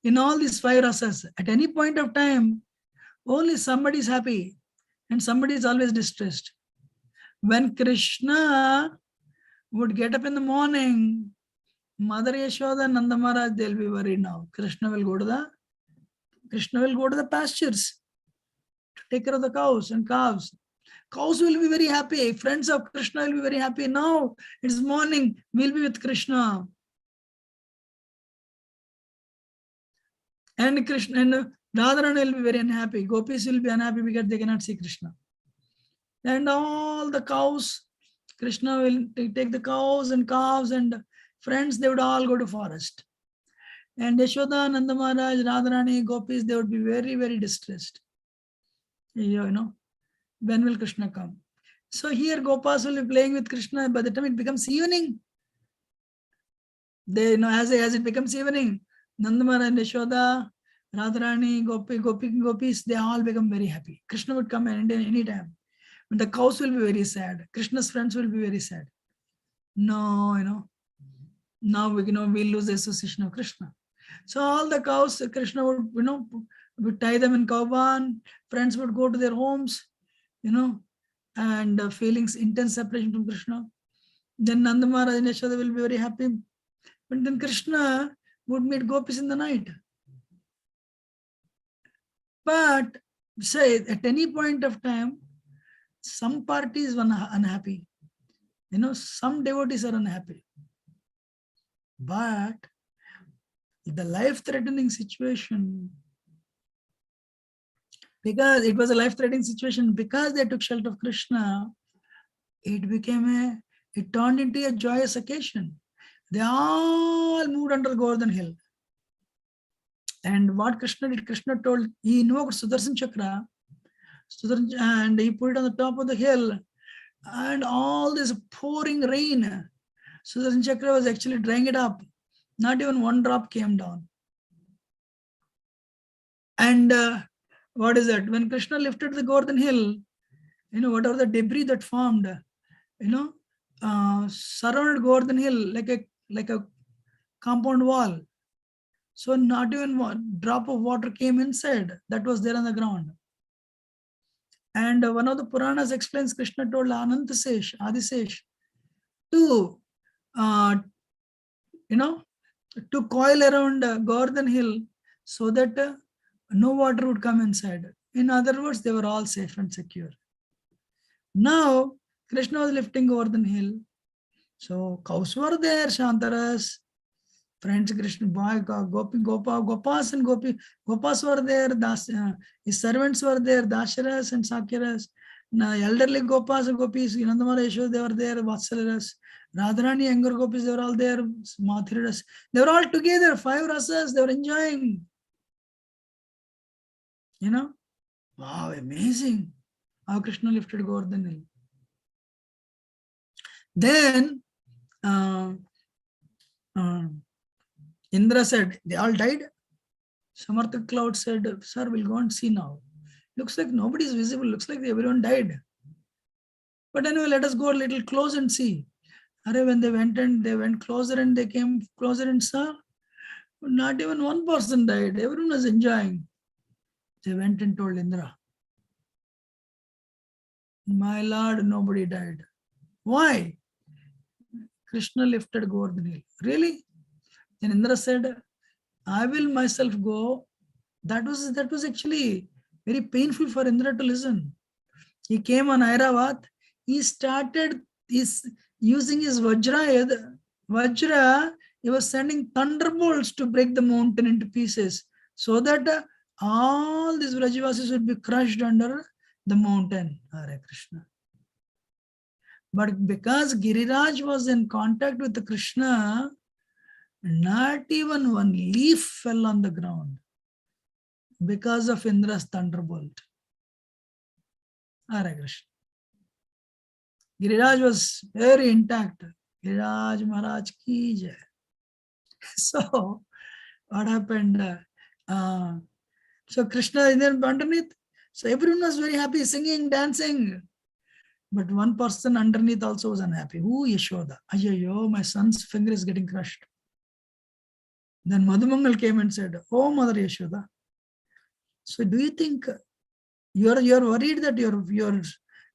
in all these 5 rasas. At any point of time, only somebody is happy and somebody is always distressed. When Krishna would get up in the morning, Mother Yashoda and Nanda Maharaj, they'll be worried now. Krishna will go to the pastures to take care of the cows and calves. Cows will be very happy. Friends of Krishna will be very happy. Now it's morning. We'll be with Krishna. And Krishna and Radharani will be very unhappy. Gopis will be unhappy because they cannot see Krishna. And all the cows, Krishna will take the cows and calves and friends, they would all go to forest. And Yashoda, Nanda Maharaj, Radharani, Gopis, they would be very, very distressed. You know, when will Krishna come? So here Gopas will be playing with Krishna. By the time it becomes evening, they, you know, as it becomes evening, Nanda Maharaj, Yashoda, Radharani, Gopis, they all become very happy. Krishna would come any time. But the cows will be very sad. Krishna's friends will be very sad. No, you know, now we, we'll lose the association of Krishna. So all the cows, Krishna would, would tie them in cow barn. Friends would go to their homes, and feelings intense separation from Krishna. Then Nanda Maharaj and Yashoda will be very happy. But then Krishna would meet gopis in the night. But say at any point of time, some parties are unhappy. Some devotees are unhappy. But the life-threatening situation, because it was a life-threatening situation, because they took shelter of Krishna, it turned into a joyous occasion. They all moved under Govardhan hill. And what Krishna did, Krishna told, he invoked Sudarshan Chakra, and he put it on the top of the hill, and all this pouring rain, Sudarshan Chakra was actually drying it up. Not even one drop came down. And what is that? When Krishna lifted the Govardhan hill, whatever the debris that formed, surrounded Govardhan hill like a compound wall. So not even one drop of water came inside. That was there on the ground. And one of the Puranas explains, Krishna told Anantasesh, Adisesh, to coil around Govardhan hill so that no water would come inside. In other words, they were all safe and secure. Now, Krishna was lifting Govardhan hill. So cows were there, Shantaras, friends, Krishna, boy, Gopas and Gopas were there, his servants were there, Dasharas and Sakyaras. Now, elderly Gopas and Gopis, Nandamara Yashoda, they were there, Vatsalaras, Radharani, younger Gopis, they were all there, Mathuraras. They were all together, 5 rasas, they were enjoying. Wow, amazing how Krishna lifted Govardhan hill. Then Indra said, they all died. Samarthak Cloud said, sir, we'll go and see now. Looks like nobody is visible. Looks like everyone died. But anyway, let us go a little close and see. When they went closer and they came closer and saw, not even one person died. Everyone was enjoying. They went and told Indra, my lord, nobody died. Why? Krishna lifted Govardhan hill. Really? Then Indra said, I will myself go. That was actually very painful for Indra to listen. He came on Airavat. He started using his Vajra. He was sending thunderbolts to break the mountain into pieces so that all these Vrajavasis would be crushed under the mountain. Hare Krishna. But because Giriraj was in contact with the Krishna, not even one leaf fell on the ground because of Indra's thunderbolt. Hare Krishna. Giriraj was very intact. Giriraj Maharaj ki jai. So, what happened? So Krishna is there underneath. So everyone was very happy, singing, dancing. But one person underneath also was unhappy. Who? Yashoda. Ayyo, my son's finger is getting crushed. Then Madhumangal came and said, oh, Mother Yashoda. So do you think you're worried that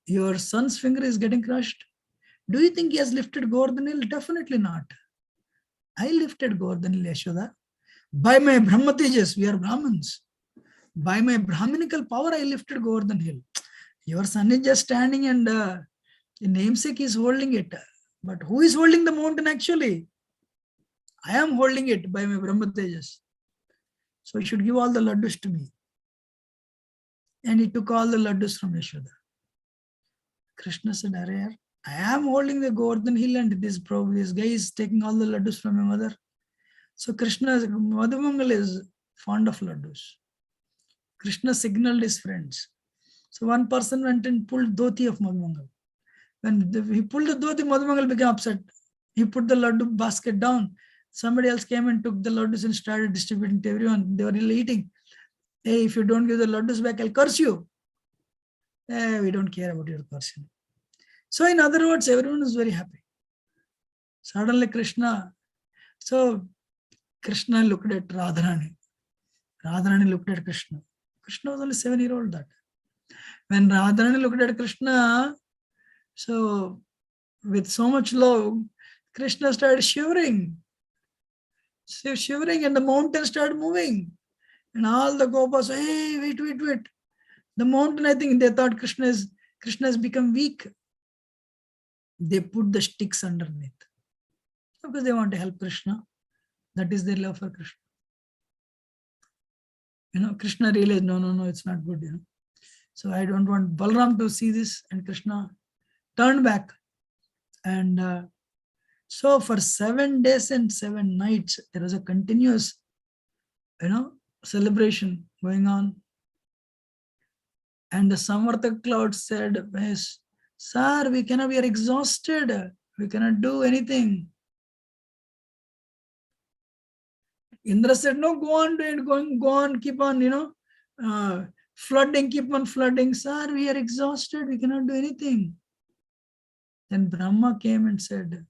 your son's finger is getting crushed? Do you think he has lifted Govardhan hill? Definitely not. I lifted Govardhan Hill, Yashoda. By my Brahma Tejas, we are Brahmins. By my Brahminical power, I lifted Govardhan Hill. Your son is just standing and the namesake is holding it. But who is holding the mountain actually? I am holding it by my Brahma Tejas. So you should give all the laddus to me. And he took all the laddus from Yashoda. Krishna said, Arey, I am holding the Govardhan Hill and this guy is taking all the laddus from my mother. So Krishna, Madhumangal is fond of laddus. Krishna signaled his friends. So one person went and pulled dhoti of Madhumangal. When he pulled the dhoti, Madhumangal became upset. He put the laddu basket down. Somebody else came and took the laddus and started distributing to everyone. They were really eating. Hey, if you don't give the laddus back, I'll curse you. Hey, we don't care about your cursing. So in other words, everyone is very happy. Suddenly Krishna looked at Radharani. Radharani looked at Krishna. Krishna was only 7-year-old that. When Radharani looked at Krishna, so with so much love, Krishna started shivering. So shivering and the mountain started moving. And all the Gopas, hey, wait. The mountain, I think they thought Krishna has become weak. They put the sticks underneath. Because they want to help Krishna. That is their love for Krishna. Krishna realized, no, it's not good. So I don't want Balram to see this. And Krishna turned back. And so for 7 days and 7 nights, there was a continuous, celebration going on. And the Samarthak cloud said, yes, sir, we are exhausted. We cannot do anything. Indra said, no, go on, keep on, flooding, keep on flooding. Sir, we are exhausted. We cannot do anything. Then Brahma came and said,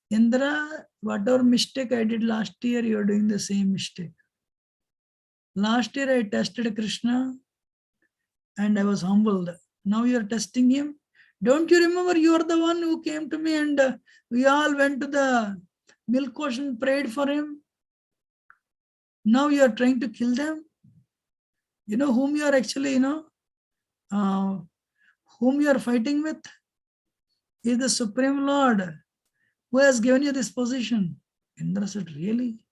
Indra, whatever mistake I did last year, you are doing the same mistake. Last year I tested Krishna and I was humbled. Now you are testing him. Don't you remember you are the one who came to me and we all went to the milk ocean, prayed for him? Now you are trying to kill them. You know whom you are actually, whom you are fighting with? Is the Supreme Lord who has given you this position. Indra said, really?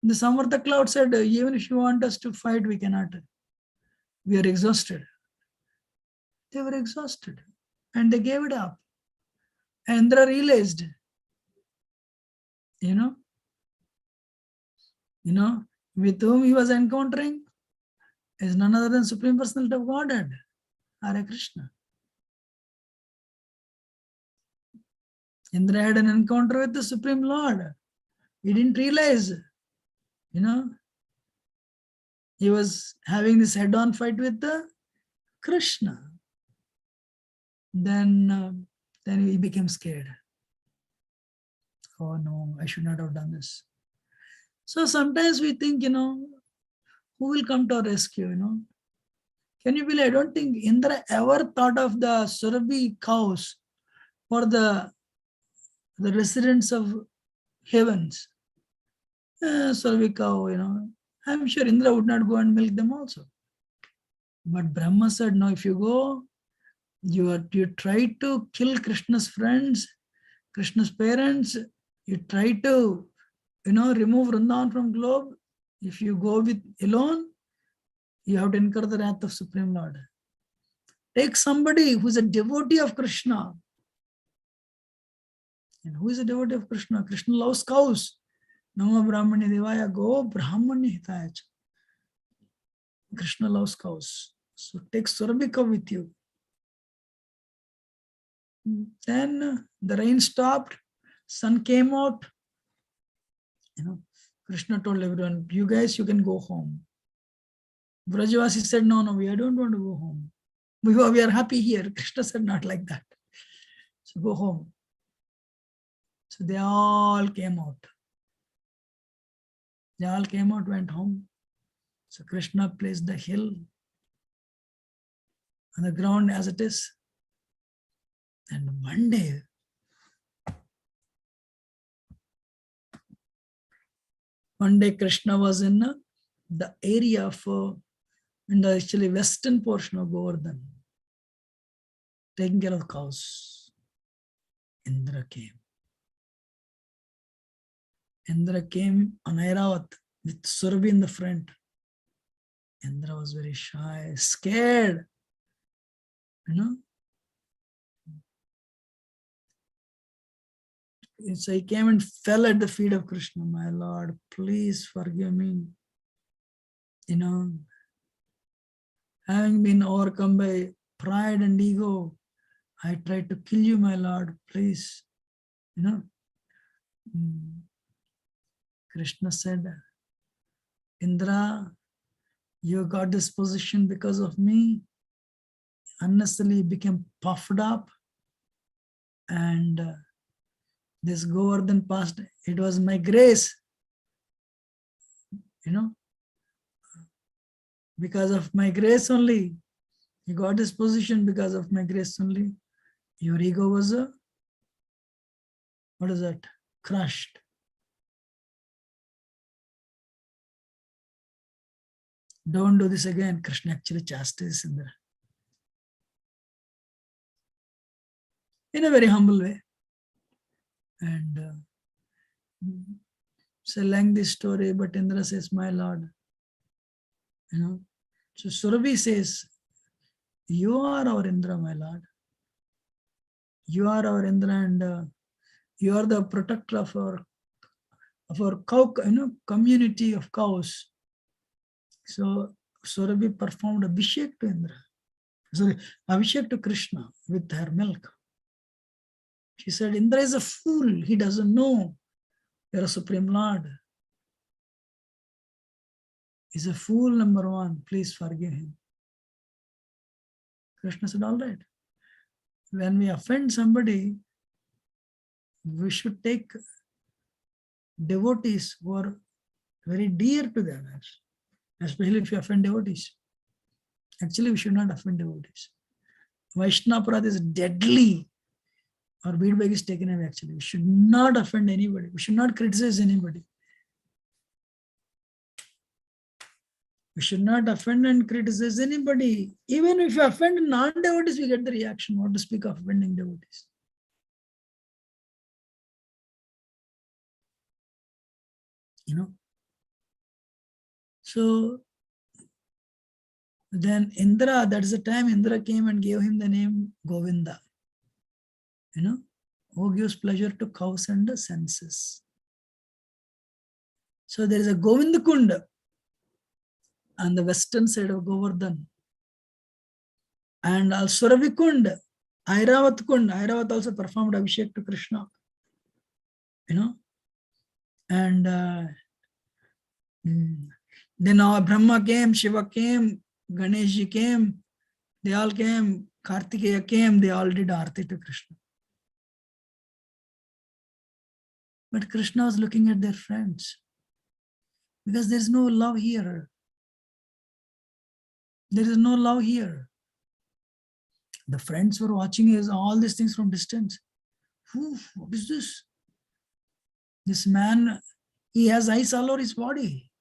The Samarthak cloud said, even if you want us to fight, we cannot. We are exhausted. They were exhausted and they gave it up. And Indra realized, with whom he was encountering is none other than Supreme Personality of Godhead, Hare Krishna. Indra had an encounter with the Supreme Lord. He didn't realize, he was having this head-on fight with the Krishna. Then he became scared. Oh no, I should not have done this. So sometimes we think, who will come to our rescue, Can you believe, I don't think Indra ever thought of the Surabhi cows for the residents of heavens. Surabhi cow, I'm sure Indra would not go and milk them also. But Brahma said, no, if you go, you try to kill Krishna's friends, Krishna's parents, you try to, remove Vrindavan from globe. If you go with alone, you have to incur the wrath of Supreme Lord. Take somebody who is a devotee of Krishna. And who is a devotee of Krishna? Krishna loves cows. Nama Brahmani Devaya Go Brahmani Hitaya. Krishna loves cows. So take Surabhi cow with you. Then the rain stopped, sun came out. Krishna told everyone, you guys, you can go home. Brajavasi said, no, I don't want to go home. We are happy here. Krishna said, not like that. So go home. So they all came out. They all came out, went home. So Krishna placed the hill on the ground as it is. And one day, One day Krishna was in the area of, in the actually western portion of Govardhan, taking care of cows. Indra came. Indra came on Airavat with Surabhi in the front. Indra was very shy, scared. You know? So he came and fell at the feet of Krishna. My Lord, please forgive me. You know, having been overcome by pride and ego, I tried to kill you, my Lord, please. You know, Krishna said, Indra, you got this position because of me. Unnecessarily became puffed up, and this Govardhan passed. It was my grace, you know, because of my grace only. You got this position because of my grace only. Your ego was what is that? Crushed. Don't do this again. Krishna actually chastises Indra in a very humble way. And it's a lengthy story, but Indra says, my Lord, you know. So Surabhi says, you are our Indra, my Lord. You are our Indra, and you are the protector of our cow, you know, community of cows. So Surabhi performed Abhishek to Indra. Sorry, Abhishek to Krishna with her milk. She said, Indra is a fool. He doesn't know you're a Supreme Lord. He's a fool, number one. Please forgive him. Krishna said, all right. When we offend somebody, we should take devotees who are very dear to them, especially if you offend devotees. Actually, we should not offend devotees. Vaishnava Aparadha is deadly. Our bead bag is taken away, actually. We should not offend anybody. We should not criticize anybody. We should not offend and criticize anybody. Even if you offend non-devotees, we get the reaction. What to speak of offending devotees? You know? So then Indra, that is the time Indra came and gave him the name Govinda. You know, who gives pleasure to cows and the senses. So there is a Govinda Kunda on the western side of Govardhan. And also Surabhi Kund, Airavat Kund. Airavat also performed Abhishek to Krishna. You know, and then Brahma came, Shiva came, Ganeshji came, they all came, Kartikeya came, they all did Aarti to Krishna. But Krishna was looking at their friends because there is no love here. There is no love here. The friends were watching all these things from distance. What is this? This man, he has eyes all over his body.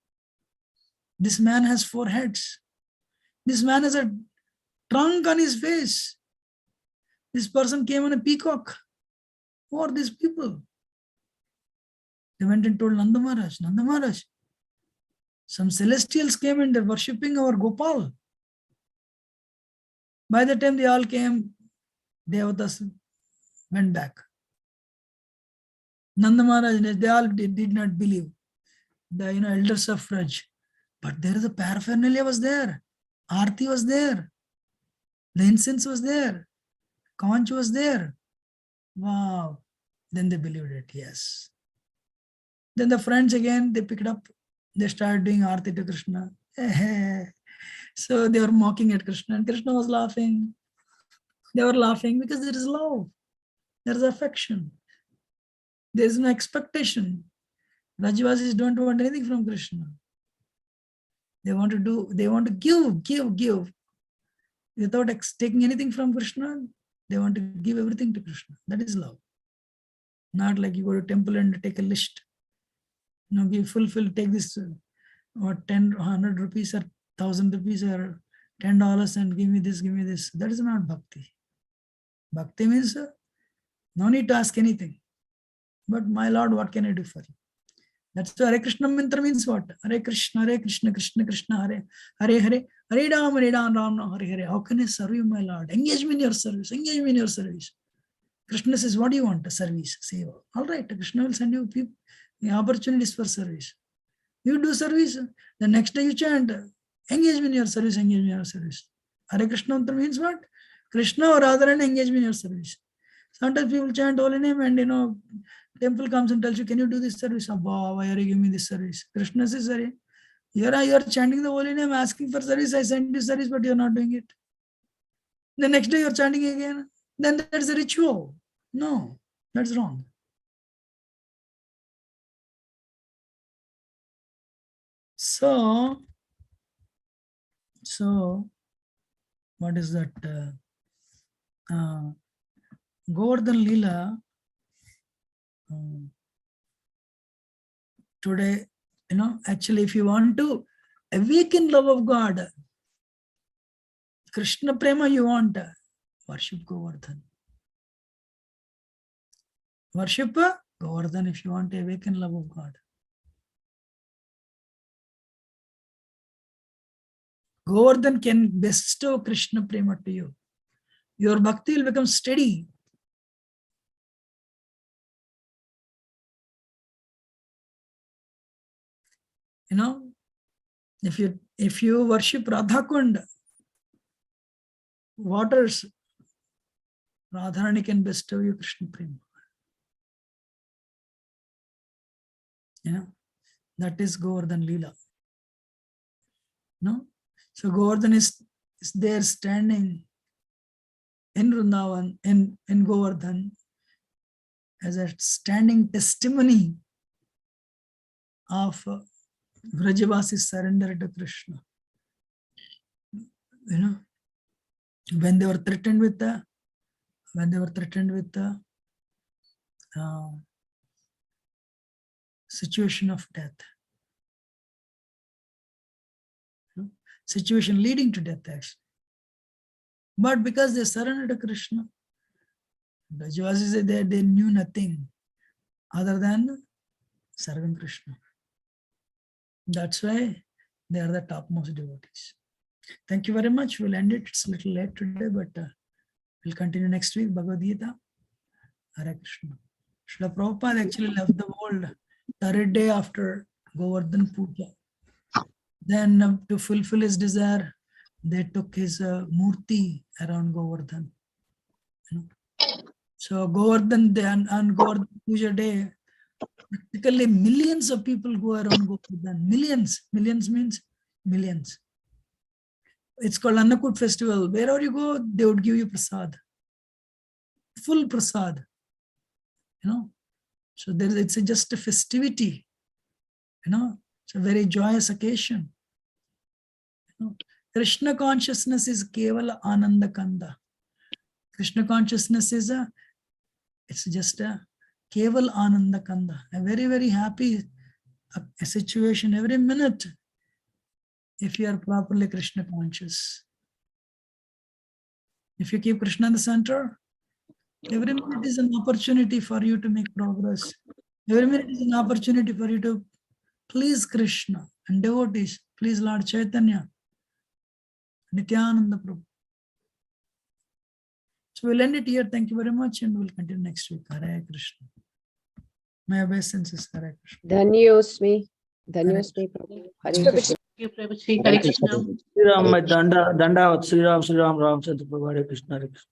This man has 4 heads. This man has a trunk on his face. This person came on a peacock. Who are these people? They went and told Nanda Maharaj, some celestials came and they're worshipping our Gopal. By the time they all came, Devatas went back. Nanda Maharaj, they all did not believe. The elders of Raj. But there is a paraphernalia was there. Aarti was there. The incense was there. Conch was there. Wow. Then they believed it, yes. Then the friends again, they picked up. They started doing Aarti to Krishna. So they were mocking at Krishna and Krishna was laughing. They were laughing because there is love. There is affection. There is no expectation. Rajvasis don't want anything from Krishna. They want to give. Without taking anything from Krishna, they want to give everything to Krishna. That is love. Not like you go to temple and take a list. fulfill, take this, what, 10, 100 rupees or 1,000 rupees or $10 and give me this, give me this. That is not bhakti. Bhakti means no need to ask anything. But my Lord, what can I do for you? That's why Hare Krishna mantra means what? Hare Krishna, Krishna Krishna, Hare Hare, Hare Ram, Hare Hare. How can I serve you, my Lord? Engage me in your service. Engage me in your service. Krishna says, what do you want? A service. Say, all right, Krishna will send you people, the opportunities for service. You do service. The next day you chant, engage me in your service, engage me in your service. Hare Krishna mantra means what? Krishna or Radharani engage me in your service. Sometimes people chant holy name and temple comes and tells you, can you do this service? Abba, why are you giving me this service? Krishna says, sorry, you are chanting the holy name, asking for service. I sent you service, but you're not doing it. The next day you're chanting again. Then that's a ritual. No, that's wrong. So what is that? Govardhan Leela. Today, actually, if you want to awaken love of God, Krishna Prema you want, worship Govardhan. Worship Govardhan if you want to awaken love of God. Govardhan can bestow Krishna Prema to you. Your bhakti will become steady. If you worship Radhakund, waters, Radharani can bestow you Krishna Prema. That is Govardhan Leela. So Govardhan is there standing in Vrindavan, in Govardhan, as a standing testimony of Vrajavasi's surrender to Krishna. When they were threatened with the situation of death, situation leading to death actually. But because they surrendered to Krishna, Vrajavasi said that they knew nothing other than serving Krishna. That's why they are the topmost devotees. Thank you very much. We'll end it. It's a little late today, but we'll continue next week. Bhagavad Gita. Hare Krishna. Srila Prabhupada actually left the world third day after Govardhan Puja. Then to fulfill his desire, they took his murti around Govardhan. So Govardhan Day and Govardhan Puja Day, practically millions of people go around Govardhan. Millions means millions. It's called Annakut festival. Wherever you go, they would give you prasad. Full prasad. So it's just a festivity. It's a very joyous occasion. Krishna consciousness is Kevala Ananda Kanda. Krishna consciousness is it's just a Keval Ananda Kanda. A very, very happy a situation every minute if you are properly Krishna conscious. If you keep Krishna in the center, every minute is an opportunity for you to make progress. Every minute is an opportunity for you to please Krishna and devotees. Please Lord Chaitanya, Nityananda Prabhu. So we'll end it here. Thank you very much, and we'll continue next week. Hare Krishna. My obeisances, Hare Krishna. Dhanyosmi Prabhu. Hare Krishna. Thank you, Prabhuji. Hare Krishna. Sri Ram, Danda, Dandavat, Sri Ram, Ramchandra Prabhu, Hare Krishna, Hare Krishna.